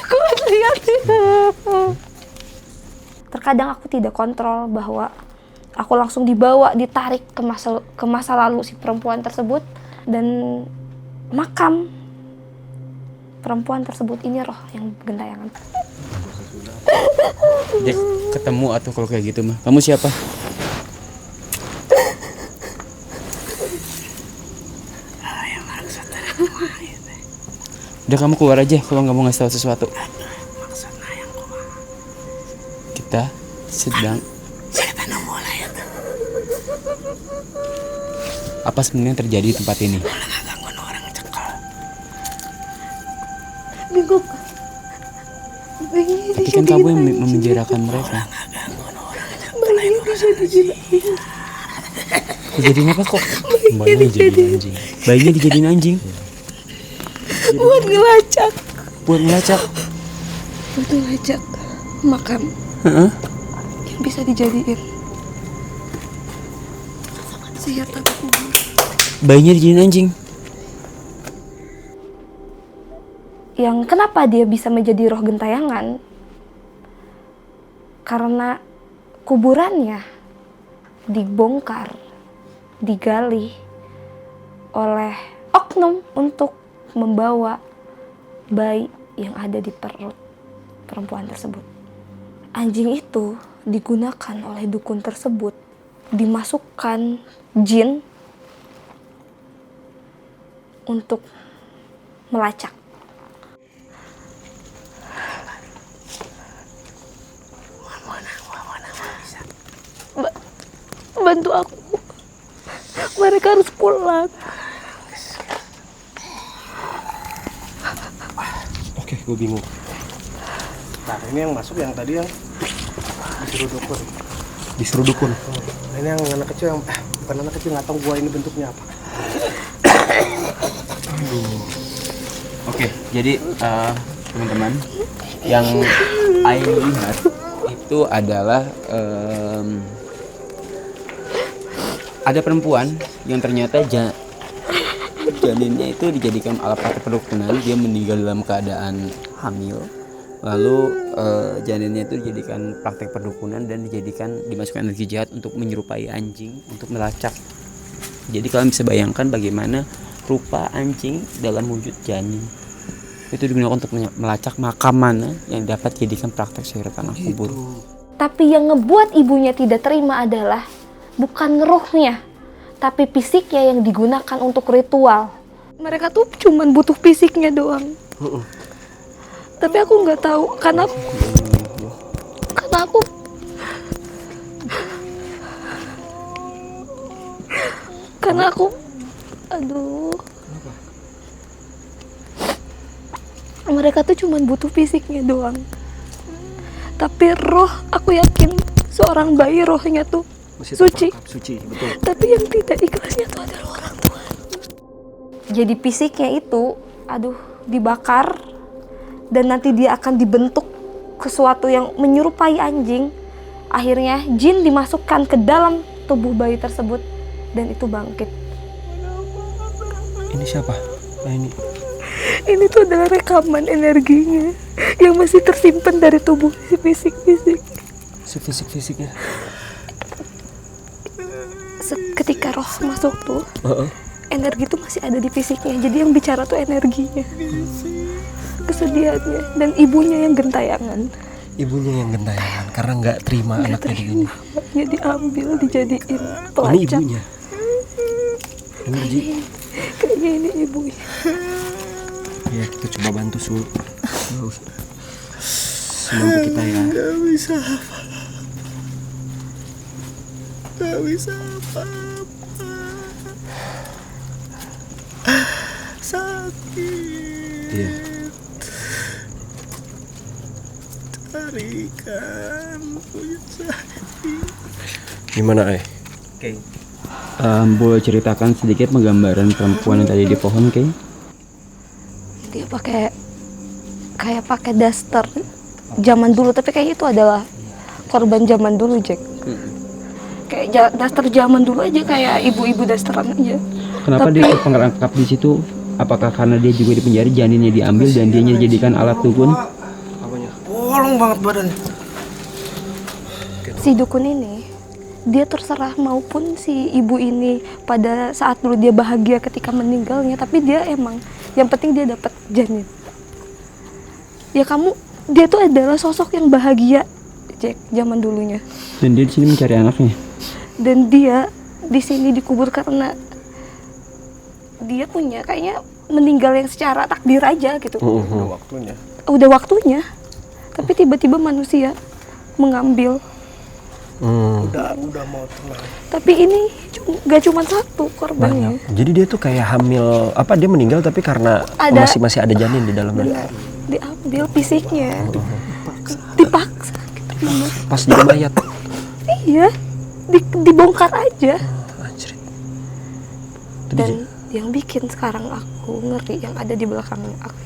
[SPEAKER 3] Kuat lihat itu. Terkadang aku tidak kontrol bahwa aku langsung dibawa, ditarik ke masa lalu si perempuan tersebut, dan makam perempuan tersebut ini roh yang gentayangan.
[SPEAKER 1] Dek, ketemu atau kalau kayak gitu mah. Kamu siapa? Udah, kamu keluar aja kalau nggak mau ngasih tahu sesuatu. Kita sedang. Apa sebenarnya yang terjadi di tempat ini?
[SPEAKER 3] Bingung.
[SPEAKER 1] Tapi kan kamu yang memenjarakan mereka. Kejadian apa kok? Bayinya dijadiin anjing. Bayinya dijadiin anjing.
[SPEAKER 3] Buat ngelacak.
[SPEAKER 1] Buat ngelacak.
[SPEAKER 3] Buat ngelacak makam yang bisa dijadiin sihir tanah kubur.
[SPEAKER 1] Bayinya dijadiin anjing.
[SPEAKER 3] Yang kenapa dia bisa menjadi roh gentayangan? Karena kuburannya dibongkar, digali oleh oknum untuk membawa bayi yang ada di perut perempuan tersebut. Anjing itu digunakan oleh dukun tersebut, dimasukkan jin untuk melacak. Bantu aku. Mereka harus pulang.
[SPEAKER 5] Oke, gue bingung. Nah, ini yang masuk yang tadi yang disuruh dukun. Disuruh dukun.
[SPEAKER 7] Nah, ini yang anak kecil yang bukan anak kecil, nggak tahu gua ini bentuknya apa.
[SPEAKER 1] Oke, jadi teman-teman, yang Aing lihat itu adalah ada perempuan yang ternyata janinnya itu dijadikan alat praktek perdukunan. Dia meninggal dalam keadaan hamil. Lalu janinnya itu dijadikan praktek perdukunan dan dimasukkan energi jahat untuk menyerupai anjing untuk melacak. Jadi kalian bisa bayangkan bagaimana rupa anjing dalam wujud janin itu digunakan untuk melacak makam mana yang dapat dijadikan praktek sihir tanah kubur.
[SPEAKER 3] Tapi yang ngebuat ibunya tidak terima adalah bukan rohnya, tapi fisiknya yang digunakan untuk ritual. Mereka tuh cuman butuh fisiknya doang. Tapi aku nggak tahu karena aku aduh. Mereka tuh cuman butuh fisiknya doang. Tapi roh, aku yakin seorang bayi rohnya tuh suci.
[SPEAKER 5] Suci, betul.
[SPEAKER 3] Tapi yang tidak ikhlasnya tuh adalah orang tua. Jadi fisiknya itu, dibakar dan nanti dia akan dibentuk sesuatu yang menyerupai anjing. Akhirnya jin dimasukkan ke dalam tubuh bayi tersebut dan itu bangkit.
[SPEAKER 5] Ini siapa? Nah ini.
[SPEAKER 3] Ini tuh adalah rekaman energinya yang masih tersimpan dari tubuh si fisik-fisik.
[SPEAKER 5] Si fisik-fisiknya.
[SPEAKER 3] Ketika roh masuk tuh, energi tuh masih ada di fisiknya. Jadi yang bicara tuh energinya, kesedihannya, dan ibunya yang gentayangan.
[SPEAKER 5] Ibunya yang gentayangan karena nggak terima anaknya begini.
[SPEAKER 3] Ya diambil, dijadiin
[SPEAKER 5] Ini
[SPEAKER 3] pelacak.
[SPEAKER 5] ibunya. Energi.
[SPEAKER 3] Kayaknya ini ibunya.
[SPEAKER 5] Ya kita coba bantu Sul. Semampu kita ya.
[SPEAKER 7] Gak bisa apa. Gak bisa apa-apa. Sakit.
[SPEAKER 5] Iya.
[SPEAKER 7] Tarikan punya sakit.
[SPEAKER 5] Gimana
[SPEAKER 1] Oke. Boleh ceritakan sedikit penggambaran perempuan yang tadi di pohon, Kay?
[SPEAKER 3] Dia kayak pakai daster zaman dulu, tapi kayaknya itu adalah korban zaman dulu, Jack. Kayak daster zaman dulu aja, kayak ibu-ibu dasteran aja.
[SPEAKER 1] Kenapa dia terperangkap di situ? Apakah karena dia juga di penjara, janinnya diambil dan dia dijadikan alat dukun?
[SPEAKER 7] Bolong banget badannya.
[SPEAKER 3] Si dukun ini, dia terserah maupun si ibu ini pada saat dulu dia bahagia ketika meninggalnya, tapi dia emang yang penting dia dapat janin. Ya dia tuh adalah sosok yang bahagia, Jack, zaman dulunya.
[SPEAKER 1] Dan dia di sini mencari anaknya.
[SPEAKER 3] Dan dia di sini dikubur karena dia punya kayaknya meninggal yang secara takdir aja gitu.
[SPEAKER 7] Udah waktunya.
[SPEAKER 3] Udah waktunya. Tapi tiba-tiba manusia mengambil.
[SPEAKER 7] Udah mau tenang.
[SPEAKER 3] Tapi ini gak cuma satu korbannya.
[SPEAKER 5] Jadi dia tuh kayak hamil, dia meninggal tapi karena masih ada janin di dalamnya.
[SPEAKER 3] Diambil fisiknya. Dipaksa gitu.
[SPEAKER 5] Pas jadi mayat.
[SPEAKER 3] Iya. Dibongkar aja.
[SPEAKER 5] Anjir.
[SPEAKER 3] Dan yang bikin sekarang aku ngeri yang ada di belakang aku.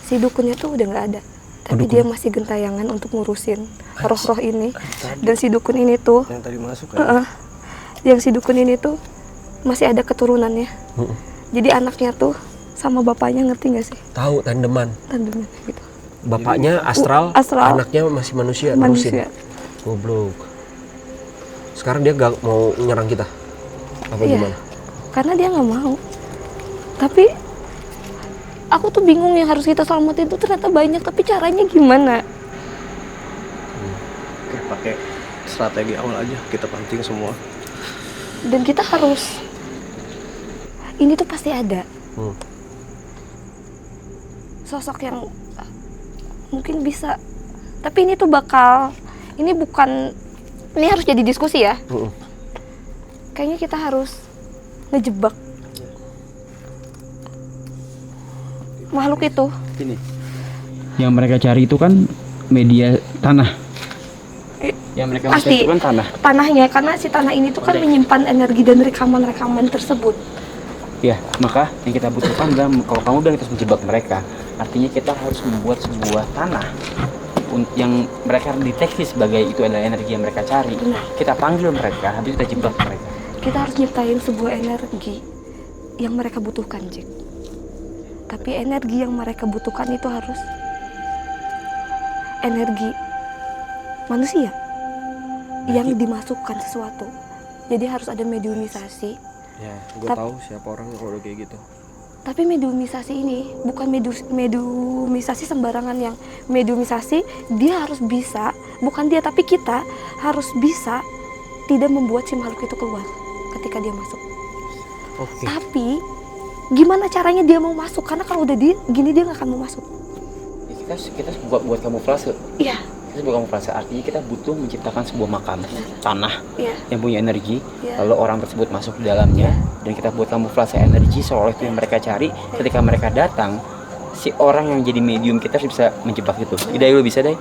[SPEAKER 3] Si dukunnya tuh udah nggak ada. Tapi dia masih gentayangan untuk ngurusin roh-roh ini. Dan si dukun ini tuh
[SPEAKER 7] Yang tadi masuk kan?
[SPEAKER 3] yang si dukun ini tuh masih ada keturunannya. Jadi anaknya tuh sama bapaknya, ngerti nggak sih?
[SPEAKER 5] Tahu tandeman.
[SPEAKER 3] Tandeman gitu.
[SPEAKER 5] Bapaknya astral,
[SPEAKER 3] astral.
[SPEAKER 5] anaknya masih manusia.
[SPEAKER 3] Manusia.
[SPEAKER 5] Goblok. Sekarang dia gak mau nyerang kita. Apa
[SPEAKER 3] Iya.
[SPEAKER 5] gimana?
[SPEAKER 3] Karena dia nggak mau. Tapi aku tuh bingung, yang harus kita selamatin tuh ternyata banyak, tapi caranya gimana?
[SPEAKER 7] Oke, pakai strategi awal aja, kita pancing semua.
[SPEAKER 3] Dan kita harus, ini tuh pasti ada sosok yang mungkin bisa, tapi ini tuh ini harus jadi diskusi ya. Kayaknya kita harus ngejebak makhluk itu.
[SPEAKER 1] Ini yang mereka cari itu kan media tanah Yang mereka
[SPEAKER 3] Pasti.
[SPEAKER 1] maksud itu kan tanah.
[SPEAKER 3] Tanahnya, karena si tanah ini tuh kan menyimpan energi dan rekaman-rekaman tersebut.
[SPEAKER 1] Ya, maka yang kita butuhkan adalah kalau kamu udah terus menjebak mereka, artinya kita harus membuat sebuah tanah yang mereka deteksi sebagai itu adalah energi yang mereka cari.
[SPEAKER 3] Benar.
[SPEAKER 1] Kita panggil mereka, habis kita jebak mereka.
[SPEAKER 3] Kita harus nyiptain sebuah energi yang mereka butuhkan, Jack. Tapi energi yang mereka butuhkan itu harus energi manusia yang dimasukkan sesuatu. Jadi harus ada mediumisasi.
[SPEAKER 5] Ya, gue
[SPEAKER 3] Tap-
[SPEAKER 5] tahu siapa orang kalau udah kayak gitu.
[SPEAKER 3] Tapi mediumisasi ini bukan mediumisasi sembarangan. Yang mediumisasi dia harus bisa, bukan dia tapi kita harus bisa tidak membuat si makhluk itu keluar ketika dia masuk.
[SPEAKER 1] Oke.
[SPEAKER 3] Tapi gimana caranya dia mau masuk? Karena kalau udah gini dia nggak akan mau masuk.
[SPEAKER 1] Kita buat kamuflase.
[SPEAKER 3] Iya,
[SPEAKER 1] Kita buat kamuflase, artinya kita butuh menciptakan sebuah makam tanah
[SPEAKER 3] iya,
[SPEAKER 1] yang punya energi.
[SPEAKER 3] iya.
[SPEAKER 1] Lalu orang tersebut masuk di dalamnya dan kita buat kamuflase energi seolah itu yang mereka cari. Ketika mereka datang, si orang yang jadi medium kita bisa menjebak itu. Idai lu bisa, Dai?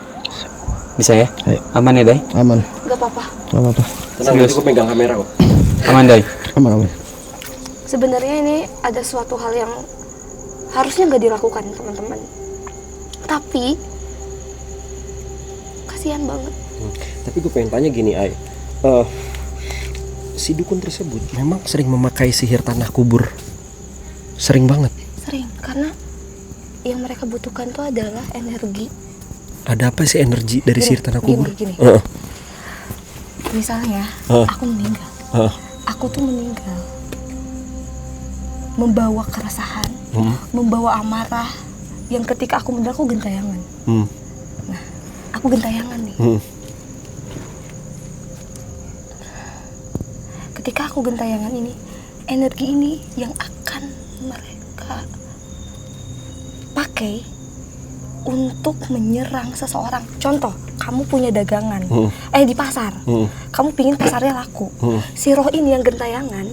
[SPEAKER 1] Bisa ya? Aman ya, Dai?
[SPEAKER 7] Aman.
[SPEAKER 3] Nggak apa-apa.
[SPEAKER 7] Gak apa-apa.
[SPEAKER 5] Tenang, nanti gue pegang kamera kok.
[SPEAKER 1] Aman, Dai?
[SPEAKER 7] Aman.
[SPEAKER 3] Sebenarnya ini ada suatu hal yang harusnya nggak dilakukan, teman-teman. Tapi kasihan banget.
[SPEAKER 5] Tapi gue pengen tanya gini, Ai. Si dukun tersebut memang sering memakai sihir tanah kubur. Sering banget.
[SPEAKER 3] Sering, karena yang mereka butuhkan tuh adalah energi.
[SPEAKER 5] Ada apa sih energi dari sihir tanah kubur?
[SPEAKER 3] Gini.
[SPEAKER 5] Heeh.
[SPEAKER 3] Misalnya,
[SPEAKER 5] Hah?
[SPEAKER 3] aku meninggal.
[SPEAKER 5] Hah?
[SPEAKER 3] Aku tuh meninggal membawa keresahan, membawa amarah yang ketika aku meninggal aku gentayangan. Aku gentayangan nih. Ketika aku gentayangan ini, energi ini yang akan mereka pakai untuk menyerang seseorang. Contoh, kamu punya dagangan, di pasar, kamu pingin pasarnya laku. Si roh ini yang gentayangan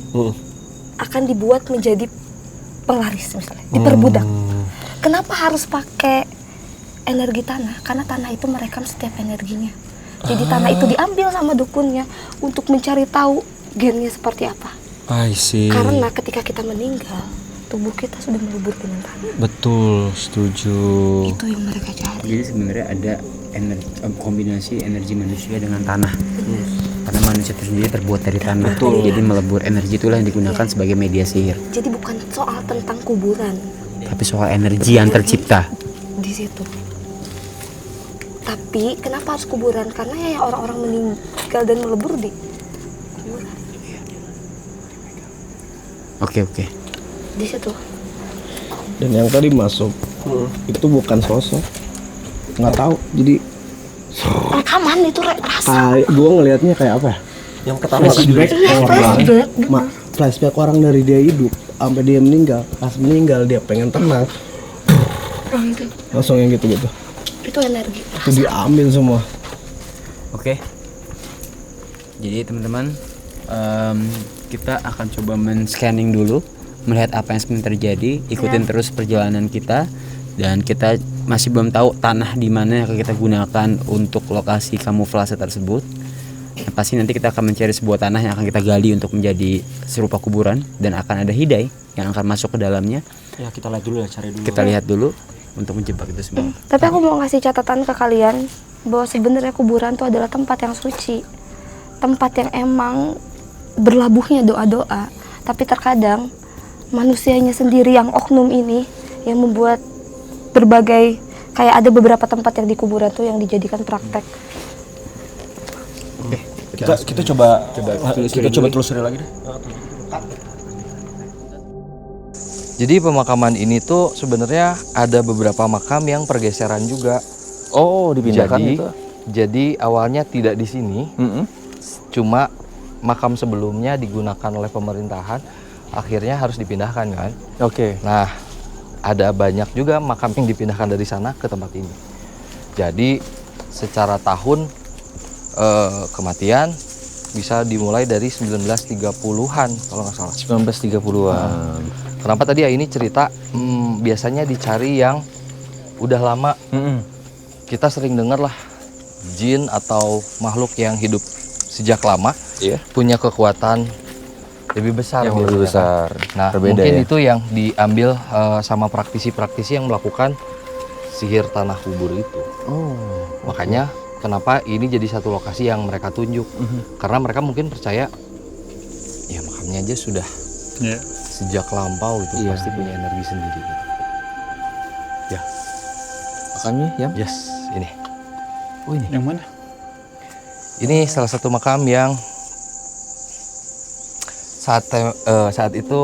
[SPEAKER 3] akan dibuat menjadi penglaris misalnya, diperbudak. Kenapa harus pakai energi tanah? Karena tanah itu merekam setiap energinya. Jadi tanah itu diambil sama dukunnya untuk mencari tahu gennya seperti apa.
[SPEAKER 5] I see.
[SPEAKER 3] Karena ketika kita meninggal, tubuh kita sudah melebur dengan tanah.
[SPEAKER 5] Betul, setuju.
[SPEAKER 3] Itu yang mereka cari.
[SPEAKER 1] Jadi sebenarnya ada kombinasi energi manusia dengan tanah. Karena manusia itu sendiri terbuat dari tanah. Jadi melebur energi itulah yang digunakan sebagai media sihir.
[SPEAKER 3] Jadi bukan soal tentang kuburan
[SPEAKER 1] Tapi soal energi yang tercipta.
[SPEAKER 3] di situ. Tapi kenapa harus kuburan? Karena ya orang-orang meninggal dan melebur di kuburan.
[SPEAKER 1] Oke.
[SPEAKER 3] Di situ.
[SPEAKER 7] Dan yang tadi masuk itu bukan sosok. Nggak tahu. Jadi
[SPEAKER 3] Rekaman itu rasa.
[SPEAKER 7] gue ngelihatnya kayak apa ya?
[SPEAKER 5] Yang ketawa
[SPEAKER 7] Flashback orang.
[SPEAKER 3] Flashback.
[SPEAKER 7] Flashback orang dari dia hidup sampai dia meninggal. Pas meninggal dia pengen tenang.
[SPEAKER 3] Itu.
[SPEAKER 7] Langsung yang gitu-gitu.
[SPEAKER 3] Itu energi.
[SPEAKER 7] Itu diambil semua.
[SPEAKER 1] Oke. Jadi teman-teman, kita akan coba men-scanning dulu, melihat apa yang sebenarnya terjadi. Ikutin terus perjalanan kita, dan kita masih belum tahu tanah di mana yang akan kita gunakan untuk lokasi kamuflase tersebut. Yang pasti nanti kita akan mencari sebuah tanah yang akan kita gali untuk menjadi serupa kuburan, dan akan ada hidai yang akan masuk ke dalamnya.
[SPEAKER 5] Ya, kita lihat dulu ya, cari dulu.
[SPEAKER 1] Kita lihat dulu untuk menjebak itu semua.
[SPEAKER 3] Tapi aku mau ngasih catatan ke kalian bahwa sebenarnya kuburan itu adalah tempat yang suci, tempat yang emang berlabuhnya doa-doa. Tapi terkadang manusianya sendiri yang oknum ini yang membuat berbagai, kayak ada beberapa tempat yang di kuburan tuh yang dijadikan praktek.
[SPEAKER 1] Oke,
[SPEAKER 5] Kita coba telusuri lagi deh.
[SPEAKER 4] Jadi pemakaman ini tuh sebenarnya ada beberapa makam yang pergeseran juga.
[SPEAKER 2] Oh, dipindahkan
[SPEAKER 4] Jadi,
[SPEAKER 2] itu.
[SPEAKER 4] jadi awalnya tidak di sini, cuma makam sebelumnya digunakan oleh pemerintahan, akhirnya harus dipindahkan kan.
[SPEAKER 2] Oke.
[SPEAKER 4] Nah, ada banyak juga makam yang dipindahkan dari sana ke tempat ini. Jadi secara tahun kematian bisa dimulai dari 1930-an kalau nggak salah.
[SPEAKER 2] 1930-an.
[SPEAKER 4] Kenapa tadi ya ini cerita biasanya dicari yang udah lama. Kita sering dengar lah jin atau makhluk yang hidup sejak lama
[SPEAKER 2] Iya.
[SPEAKER 4] punya kekuatan lebih besar.
[SPEAKER 2] Yang lebih
[SPEAKER 4] biasanya,
[SPEAKER 2] besar.
[SPEAKER 4] kan? Nah,
[SPEAKER 2] Berbeda
[SPEAKER 4] mungkin
[SPEAKER 2] ya?
[SPEAKER 4] itu yang diambil sama praktisi-praktisi yang melakukan sihir tanah kubur itu.
[SPEAKER 2] Oh.
[SPEAKER 4] Makanya kenapa ini jadi satu lokasi yang mereka tunjuk. Karena mereka mungkin percaya ya makamnya aja sudah
[SPEAKER 6] Iya.
[SPEAKER 4] sejak lampau itu
[SPEAKER 2] Iya.
[SPEAKER 4] pasti punya energi sendiri. Gitu. Ya,
[SPEAKER 2] Makamnya ya?
[SPEAKER 4] yes, ini.
[SPEAKER 2] Oh ini.
[SPEAKER 6] Yang mana?
[SPEAKER 4] Ini salah satu makam yang saat itu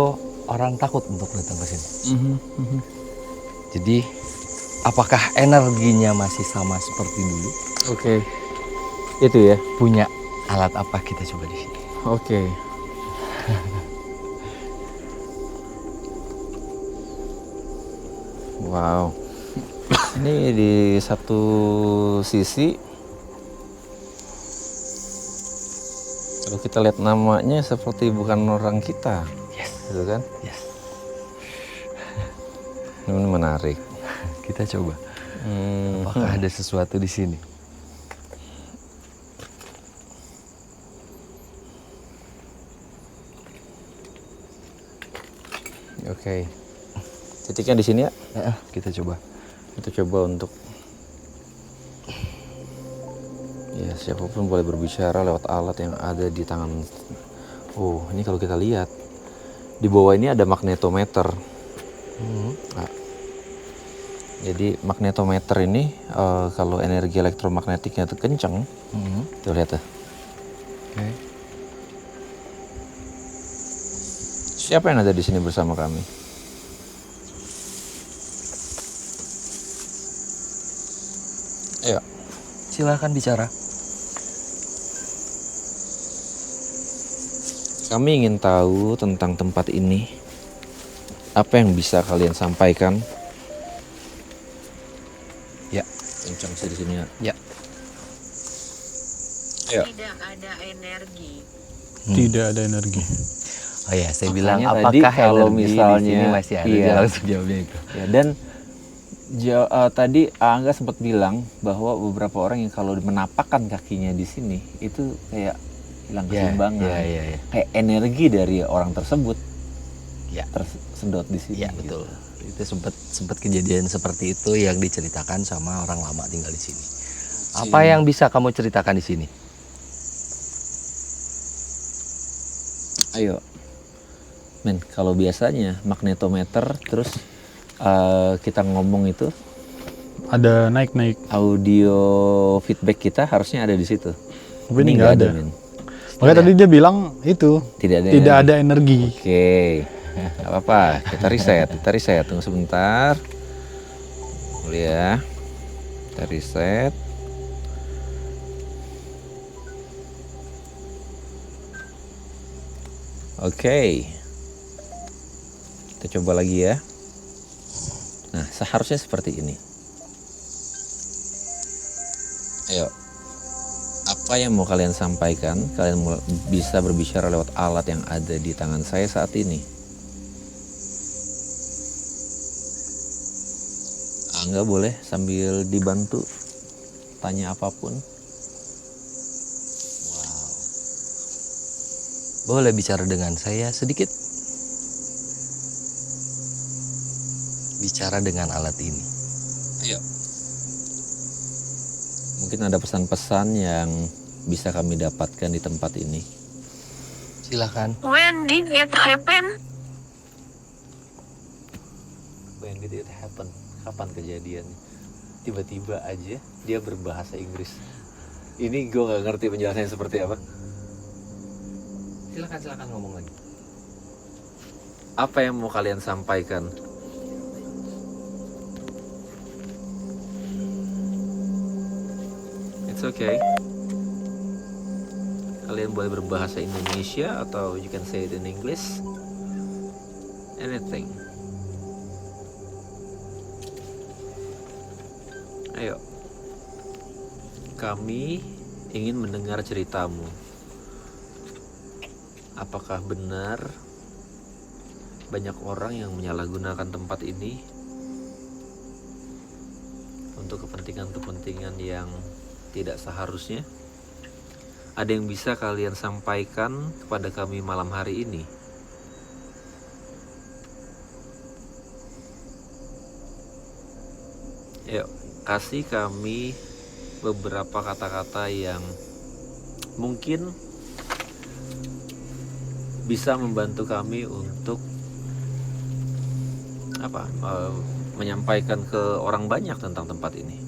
[SPEAKER 4] orang takut untuk datang ke sini. Jadi apakah energinya masih sama seperti dulu?
[SPEAKER 2] Oke. Itu ya.
[SPEAKER 4] Punya alat apa kita coba di sini?
[SPEAKER 2] Oke. Wow. Ini di satu sisi kalau kita lihat namanya seperti bukan orang kita.
[SPEAKER 4] Yes.
[SPEAKER 2] Gitu kan?
[SPEAKER 4] Yes.
[SPEAKER 2] Ini menarik.
[SPEAKER 4] Kita coba. Apakah ada sesuatu di sini?
[SPEAKER 2] Oke. Titiknya di sini ya.
[SPEAKER 4] Kita coba.
[SPEAKER 2] Kita coba untuk ya siapapun boleh berbicara lewat alat yang ada di tangan. Oh, ini kalau kita lihat di bawah ini ada magnetometer. Nah, jadi magnetometer ini kalau energi elektromagnetiknya itu kencang, tuh lihat tuh.
[SPEAKER 4] Oke.
[SPEAKER 2] Siapa yang ada di sini bersama kami? Ayo.
[SPEAKER 4] Silakan bicara.
[SPEAKER 2] Kami ingin tahu tentang tempat ini. Apa yang bisa kalian sampaikan?
[SPEAKER 4] Ya.
[SPEAKER 2] Kencang sih di sini ya.
[SPEAKER 4] Ya.
[SPEAKER 2] Ayo.
[SPEAKER 8] Tidak ada energi.
[SPEAKER 6] Tidak ada energi.
[SPEAKER 4] Oh ya, saya
[SPEAKER 2] Makanya
[SPEAKER 4] bilang
[SPEAKER 2] tadi
[SPEAKER 4] apakah
[SPEAKER 2] kalau
[SPEAKER 4] energi
[SPEAKER 2] misalnya-
[SPEAKER 4] di sini masih ada?
[SPEAKER 2] iya.
[SPEAKER 4] Dia langsung jawabnya itu.
[SPEAKER 2] Ya, dan tadi Angga sempat bilang bahwa beberapa orang yang kalau menapakkan kakinya di sini itu kayak hilang keseimbangan.
[SPEAKER 4] Ya.
[SPEAKER 2] Kayak energi dari orang tersebut
[SPEAKER 4] Ya.
[SPEAKER 2] tersedot di sini.
[SPEAKER 4] Iya,
[SPEAKER 2] gitu.
[SPEAKER 4] betul. Itu sempat kejadian seperti itu yang diceritakan sama orang lama tinggal di sini. Apa yang bisa kamu ceritakan di sini?
[SPEAKER 2] Ayo. Men, kalau biasanya magnetometer terus kita ngomong itu
[SPEAKER 6] Ada naik-naik.
[SPEAKER 2] audio feedback kita harusnya ada di situ.
[SPEAKER 6] Tapi ini nggak ada.
[SPEAKER 2] Men.
[SPEAKER 6] Makanya tadi dia bilang itu
[SPEAKER 2] Tidak ada.
[SPEAKER 6] tidak
[SPEAKER 2] energi.
[SPEAKER 6] ada energi.
[SPEAKER 2] Oke, nggak apa-apa. Kita reset. Tunggu sebentar. Dulu ya. Kita reset. Oke. Kita coba lagi ya. Nah, seharusnya seperti ini. Ayo. Apa yang mau kalian sampaikan? Kalian bisa berbicara lewat alat yang ada di tangan saya saat ini. Angga boleh sambil dibantu tanya apapun.
[SPEAKER 4] Boleh bicara dengan saya sedikit? Bicara dengan alat ini.
[SPEAKER 2] Ayo. Mungkin ada pesan-pesan yang bisa kami dapatkan di tempat ini.
[SPEAKER 4] Silakan.
[SPEAKER 8] When did it happen?
[SPEAKER 2] When did it happen? Kapan kejadiannya? Tiba-tiba aja dia berbahasa Inggris. Ini gue nggak ngerti penjelasannya seperti apa.
[SPEAKER 4] Silakan ngomong lagi.
[SPEAKER 2] Apa yang mau kalian sampaikan? It's okay. Kalian boleh berbahasa Indonesia atau you can say it in English. Anything. Ayo. Kami ingin mendengar ceritamu. Apakah benar banyak orang yang menyalahgunakan tempat ini untuk kepentingan-kepentingan yang
[SPEAKER 9] tidak seharusnya? Ada yang bisa kalian sampaikan kepada kami malam hari ini? Yuk, kasih kami beberapa kata-kata yang mungkin bisa membantu kami untuk menyampaikan ke orang banyak tentang tempat ini.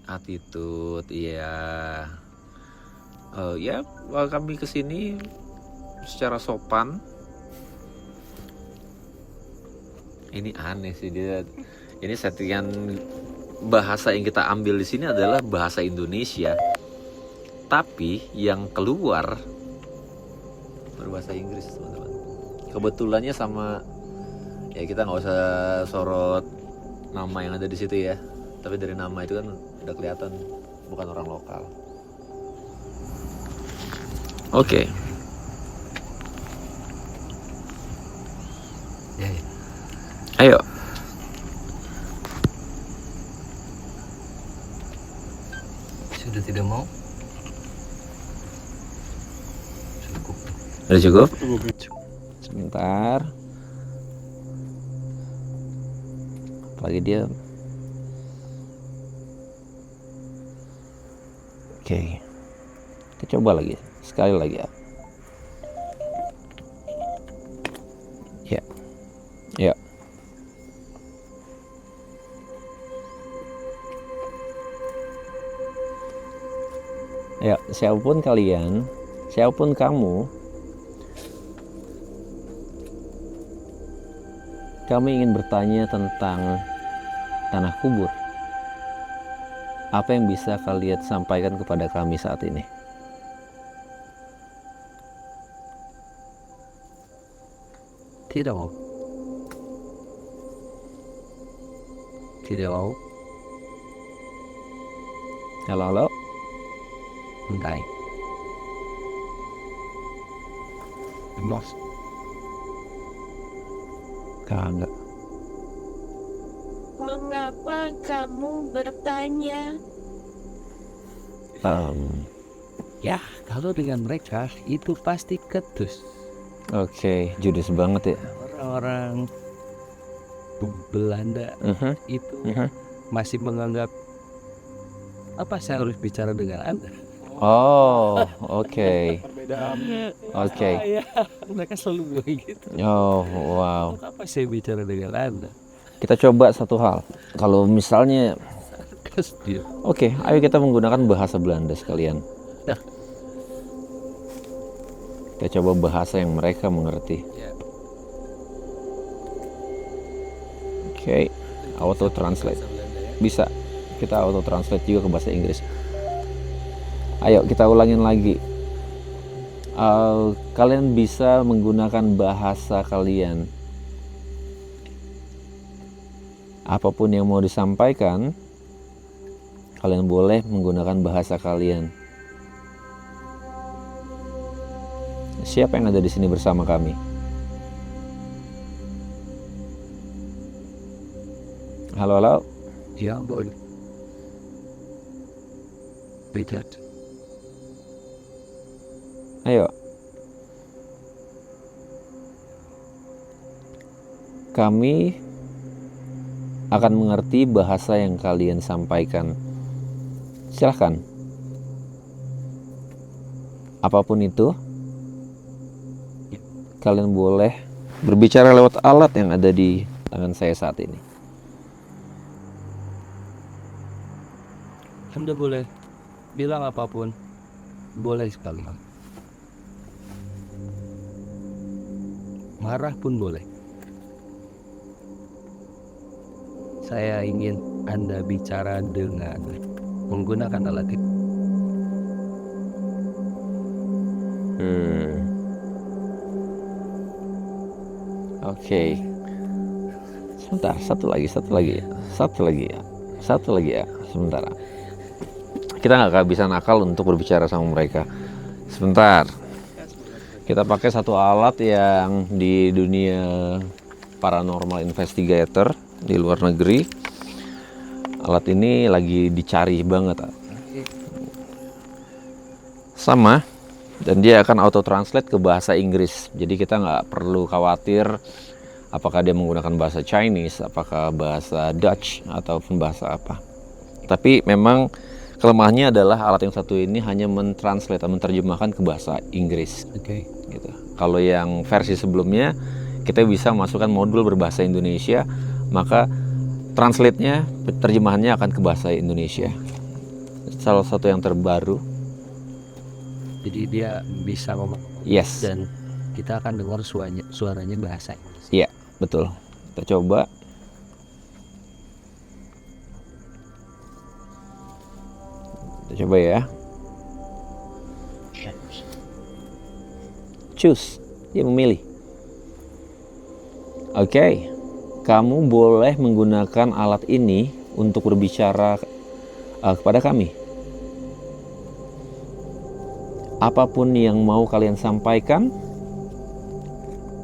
[SPEAKER 9] Attitude, iya. Ya, kami kesini secara sopan. Ini aneh sih dia. Ini settingan bahasa yang kita ambil di sini adalah bahasa Indonesia, tapi yang keluar berbahasa Inggris, teman-teman. Kebetulannya sama, ya kita nggak usah sorot nama yang ada di situ ya. Tapi dari nama itu kan udah kelihatan bukan orang lokal. Oke.
[SPEAKER 4] Ya.
[SPEAKER 9] Ayo.
[SPEAKER 4] Sudah tidak mau?
[SPEAKER 9] Udah cukup? Sebentar. Apalagi dia. Oke. Kita coba lagi. Sekali lagi ya. Ya. Ya. Ya, siapapun kalian, siapapun kamu, kami ingin bertanya tentang tanah kubur. Apa yang bisa kalian sampaikan kepada kami saat ini?
[SPEAKER 4] Tidak mau. Tidak mau.
[SPEAKER 9] Halo, halo.
[SPEAKER 4] Enggak. Bos.
[SPEAKER 9] Kagak.
[SPEAKER 8] Mengapa kamu bertanya?
[SPEAKER 4] Ya, kalau dengan mereka itu pasti ketus.
[SPEAKER 9] Oke, judes banget ya.
[SPEAKER 4] Orang-orang Belanda itu masih menganggap apa saya harus bicara dengan Anda?
[SPEAKER 9] Oh, oke. Oke.
[SPEAKER 4] Ya, mereka selalu bilang gitu.
[SPEAKER 9] Oh, wow.
[SPEAKER 4] Apa saya bicara dengan Anda?
[SPEAKER 9] Kita coba satu hal. Kalau misalnya,
[SPEAKER 4] Dia.
[SPEAKER 9] oke, ayo kita menggunakan bahasa Belanda sekalian.
[SPEAKER 4] Ya.
[SPEAKER 9] Kita coba bahasa yang mereka mengerti.
[SPEAKER 4] Ya.
[SPEAKER 9] Oke, auto translate. Bisa. Kita auto translate juga ke bahasa Inggris. Ayo kita ulangin lagi. Kalian bisa menggunakan bahasa kalian. Apapun yang mau disampaikan, kalian boleh menggunakan bahasa kalian. Siapa yang ada di sini bersama kami? Halo, halo.
[SPEAKER 4] Ya, boleh. Richard.
[SPEAKER 9] Ayo. Kami akan mengerti bahasa yang kalian sampaikan. Silahkan. Apapun itu, kalian boleh berbicara lewat alat yang ada di tangan saya saat ini.
[SPEAKER 4] Anda boleh bilang apapun. Boleh sekali. Marah pun boleh. Saya ingin Anda bicara dengan menggunakan alat itu.
[SPEAKER 9] Oke. Sebentar, satu lagi ya. Sebentar. Kita nggak kehabisan akal untuk berbicara sama mereka. Sebentar.
[SPEAKER 2] Kita pakai satu alat yang di dunia paranormal investigator di luar negeri. Alat ini lagi dicari banget. Sama, dan dia akan auto translate ke bahasa Inggris. Jadi kita nggak perlu khawatir apakah dia menggunakan bahasa Chinese, apakah bahasa Dutch, ataupun bahasa apa. Tapi memang kelemahannya adalah alat yang satu ini hanya mentranslate atau menerjemahkan ke bahasa Inggris. Gitu. Kalau yang versi sebelumnya kita bisa masukkan modul berbahasa Indonesia, maka translate-nya, terjemahannya akan ke bahasa Indonesia. Salah satu yang terbaru.
[SPEAKER 1] Jadi dia bisa ngomong.
[SPEAKER 2] Yes.
[SPEAKER 1] Dan kita akan dengar suaranya bahasa Inggris.
[SPEAKER 2] Iya, betul. Kita coba. Kita coba ya. Choose. Dia memilih. Oke. Kamu boleh menggunakan alat ini untuk berbicara kepada kami. Apapun yang mau kalian sampaikan,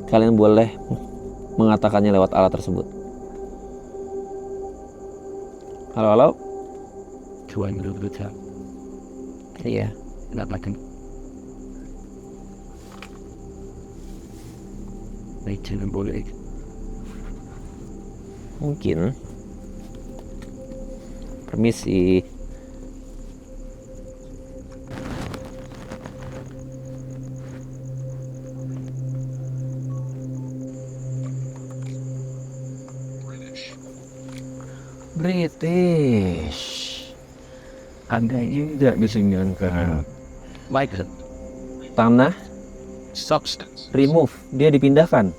[SPEAKER 2] kalian boleh mengatakannya lewat alat tersebut. Halo, halo.
[SPEAKER 1] Tuan berbicara.
[SPEAKER 2] Iya.
[SPEAKER 1] Kenapa kan? Itu boleh.
[SPEAKER 2] Mungkin. Permisi. British.
[SPEAKER 1] Anda juga bisa nyangka. Baik,
[SPEAKER 2] Tanah
[SPEAKER 1] substance.
[SPEAKER 2] remove, dia dipindahkan.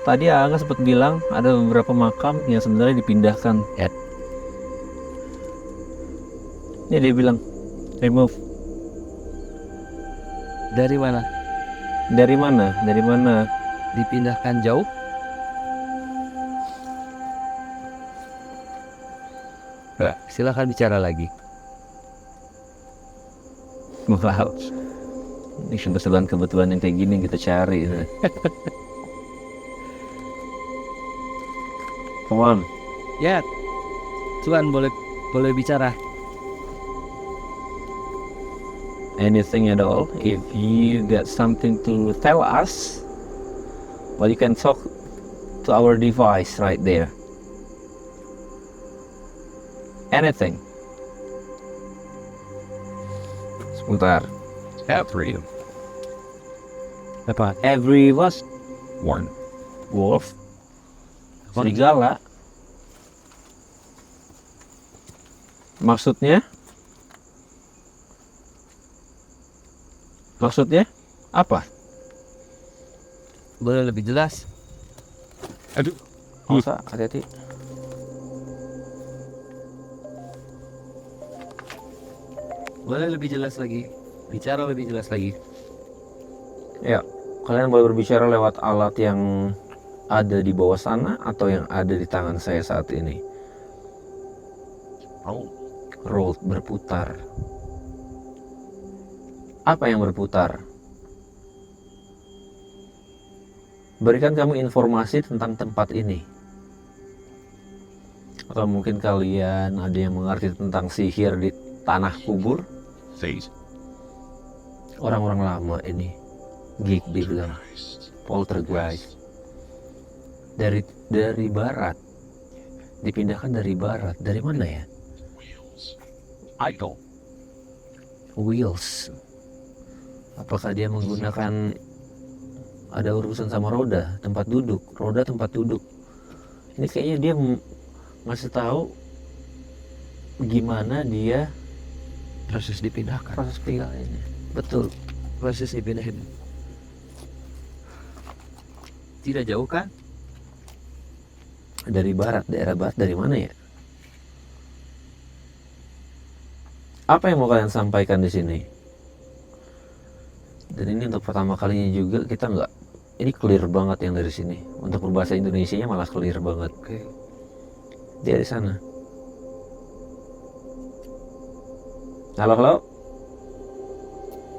[SPEAKER 2] Tadi Angga sempat bilang ada beberapa makam yang sebenarnya dipindahkan.
[SPEAKER 1] Ya.
[SPEAKER 2] Ini dia bilang remove.
[SPEAKER 1] Dari mana?
[SPEAKER 2] Dari mana? Dari mana?
[SPEAKER 1] Dipindahkan jauh? Silakan bicara lagi.
[SPEAKER 2] Wow. Ini kebetulan yang kayak gini yang kita cari. Come on.
[SPEAKER 1] Ya, Tuan boleh bicara.
[SPEAKER 2] Anything at all. If you got something to tell us, well, you can talk to our device right there. Anything. Sebentar.
[SPEAKER 1] Every. Apa?
[SPEAKER 2] Every was
[SPEAKER 1] One.
[SPEAKER 2] wolf. Serigala. Maksudnya? Maksudnya apa?
[SPEAKER 1] Boleh lebih jelas?
[SPEAKER 2] Aduh. Masa, hati-hati.
[SPEAKER 1] Boleh lebih jelas lagi? Bicara lebih jelas lagi.
[SPEAKER 2] Ya, kalian boleh berbicara lewat alat yang ada di bawah sana atau yang ada di tangan saya saat ini. Roll, berputar. Apa yang berputar? Berikan kami informasi tentang tempat ini. Atau mungkin kalian ada yang mengerti tentang sihir di tanah kubur? Orang-orang lama ini, geek dibilang, poltergeist. Dari barat, dipindahkan dari barat. Dari mana ya?
[SPEAKER 1] Idol.
[SPEAKER 2] Wheels. Apakah dia menggunakan, ada urusan sama roda, tempat duduk, roda tempat duduk. Ini kayaknya dia ngasih tahu gimana dia
[SPEAKER 1] Proses dipindahkan.
[SPEAKER 2] proses pindahannya. Betul.
[SPEAKER 1] Proses dipindahin. Tidak jauh kan?
[SPEAKER 2] Dari barat, daerah barat, dari mana ya? Apa yang mau kalian sampaikan di sini? Dan ini untuk pertama kalinya juga kita nggak, ini clear banget yang dari sini. Untuk berbahasa Indonesianya malah clear banget.
[SPEAKER 1] Oke.
[SPEAKER 2] Dia di sana. Halo, halo.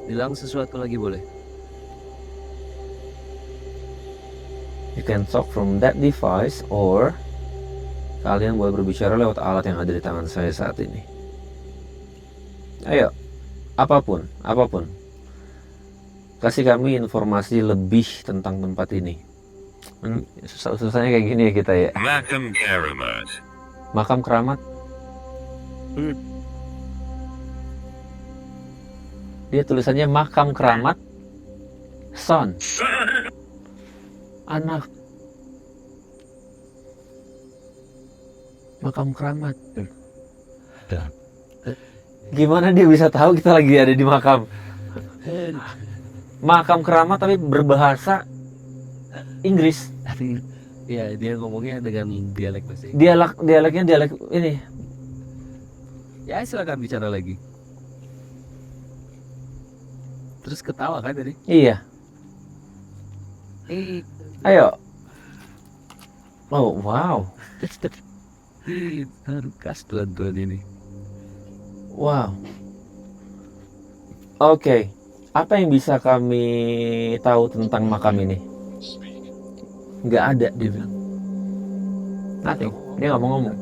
[SPEAKER 9] Bilang sesuatu lagi boleh.
[SPEAKER 2] You can talk from that device or kalian boleh berbicara lewat alat yang ada di tangan saya saat ini. Ayo, apapun. Kasih kami informasi lebih tentang tempat ini. Susahnya kayak gini ya kita ya.
[SPEAKER 10] Makam Keramat.
[SPEAKER 2] Makam keramat. Dia tulisannya makam keramat. Son. Anak. Makam keramat. Gimana dia bisa tahu kita lagi ada di makam? Makam keramat tapi berbahasa Inggris.
[SPEAKER 9] Ya, dia ngomongnya dengan dialek bahasa Inggris.
[SPEAKER 2] Dialeknya dialek ini.
[SPEAKER 9] Ya, silakan bicara lagi. Terus ketawa kan tadi?
[SPEAKER 2] Iya. Ayo. Oh, wow.
[SPEAKER 9] Kas tuan-tuan ini.
[SPEAKER 2] Wow. Oke. Apa yang bisa kami tahu tentang makam ini? Nggak ada, dia bilang. Nothing. Dia nggak mau ngomong.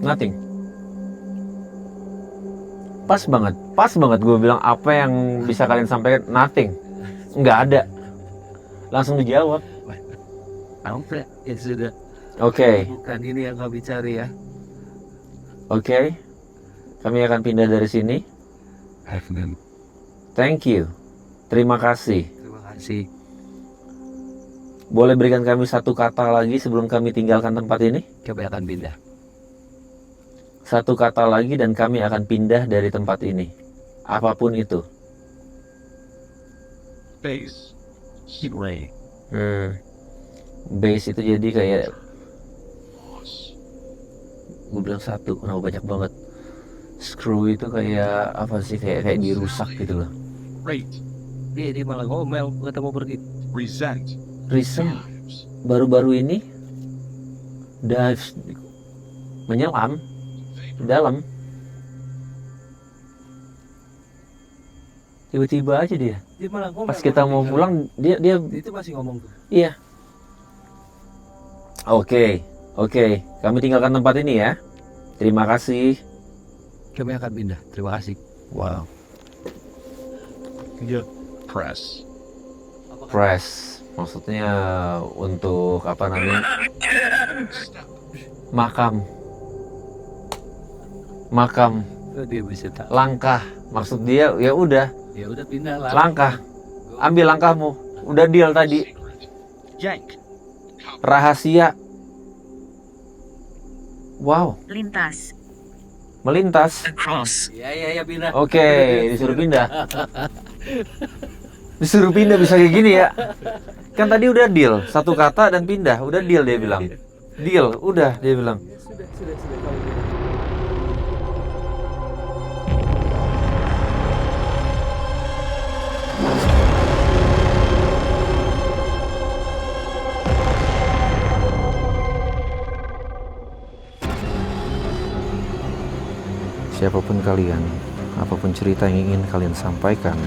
[SPEAKER 2] Nothing. Pas banget gue bilang apa yang bisa kalian sampaikan. Nothing. Nggak ada. Langsung dijawab.
[SPEAKER 9] Apa? Ya sudah.
[SPEAKER 2] Oke.
[SPEAKER 9] Bukan ini yang kami cari ya.
[SPEAKER 2] Oke. Kami akan pindah dari sini. Thank you. Terima kasih.
[SPEAKER 9] Terima kasih.
[SPEAKER 2] Boleh berikan kami satu kata lagi sebelum kami tinggalkan tempat ini?
[SPEAKER 9] Kami akan pindah.
[SPEAKER 2] Satu kata lagi dan kami akan pindah dari tempat ini. Apapun itu.
[SPEAKER 10] Base.
[SPEAKER 2] Base itu jadi kayak, gue bilang satu, kenapa banyak banget. Screw itu kayak apa sih, kayak dirusak gitu loh.
[SPEAKER 9] Dia malah ngomel, kata mau pergi.
[SPEAKER 2] Recent baru-baru ini dives, menyelam dalam, tiba-tiba aja dia.
[SPEAKER 9] Dia malah ngomel.
[SPEAKER 2] Pas kita mau pulang dia
[SPEAKER 9] Itu masih ngomong tuh.
[SPEAKER 2] iya. Oke, kami tinggalkan tempat ini ya. Terima kasih.
[SPEAKER 9] Kami akan pindah. Terima kasih.
[SPEAKER 2] Wow.
[SPEAKER 10] Press.
[SPEAKER 2] Maksudnya untuk apa namanya? Makam.
[SPEAKER 9] Dia bisa tak.
[SPEAKER 2] Langkah. Maksud dia ya udah,
[SPEAKER 9] Ya udah pindah lah.
[SPEAKER 2] langkah. Ambil langkahmu. Udah deal tadi. Rahasia. Wow. Melintas.
[SPEAKER 9] Ya pindah.
[SPEAKER 2] Oke, disuruh pindah. Disuruh pindah bisa kayak gini ya. Kan tadi udah deal, satu kata dan pindah. Udah deal dia bilang. Deal, udah dia bilang.
[SPEAKER 9] Sudah.
[SPEAKER 2] Siapapun kalian, apapun cerita yang ingin kalian sampaikan,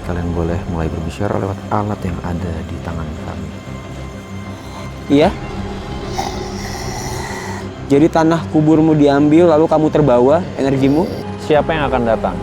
[SPEAKER 2] kalian boleh mulai berbicara lewat alat yang ada di tangan kami.
[SPEAKER 5] Iya? Jadi tanah kuburmu diambil lalu kamu terbawa energimu?
[SPEAKER 2] Siapa yang akan datang?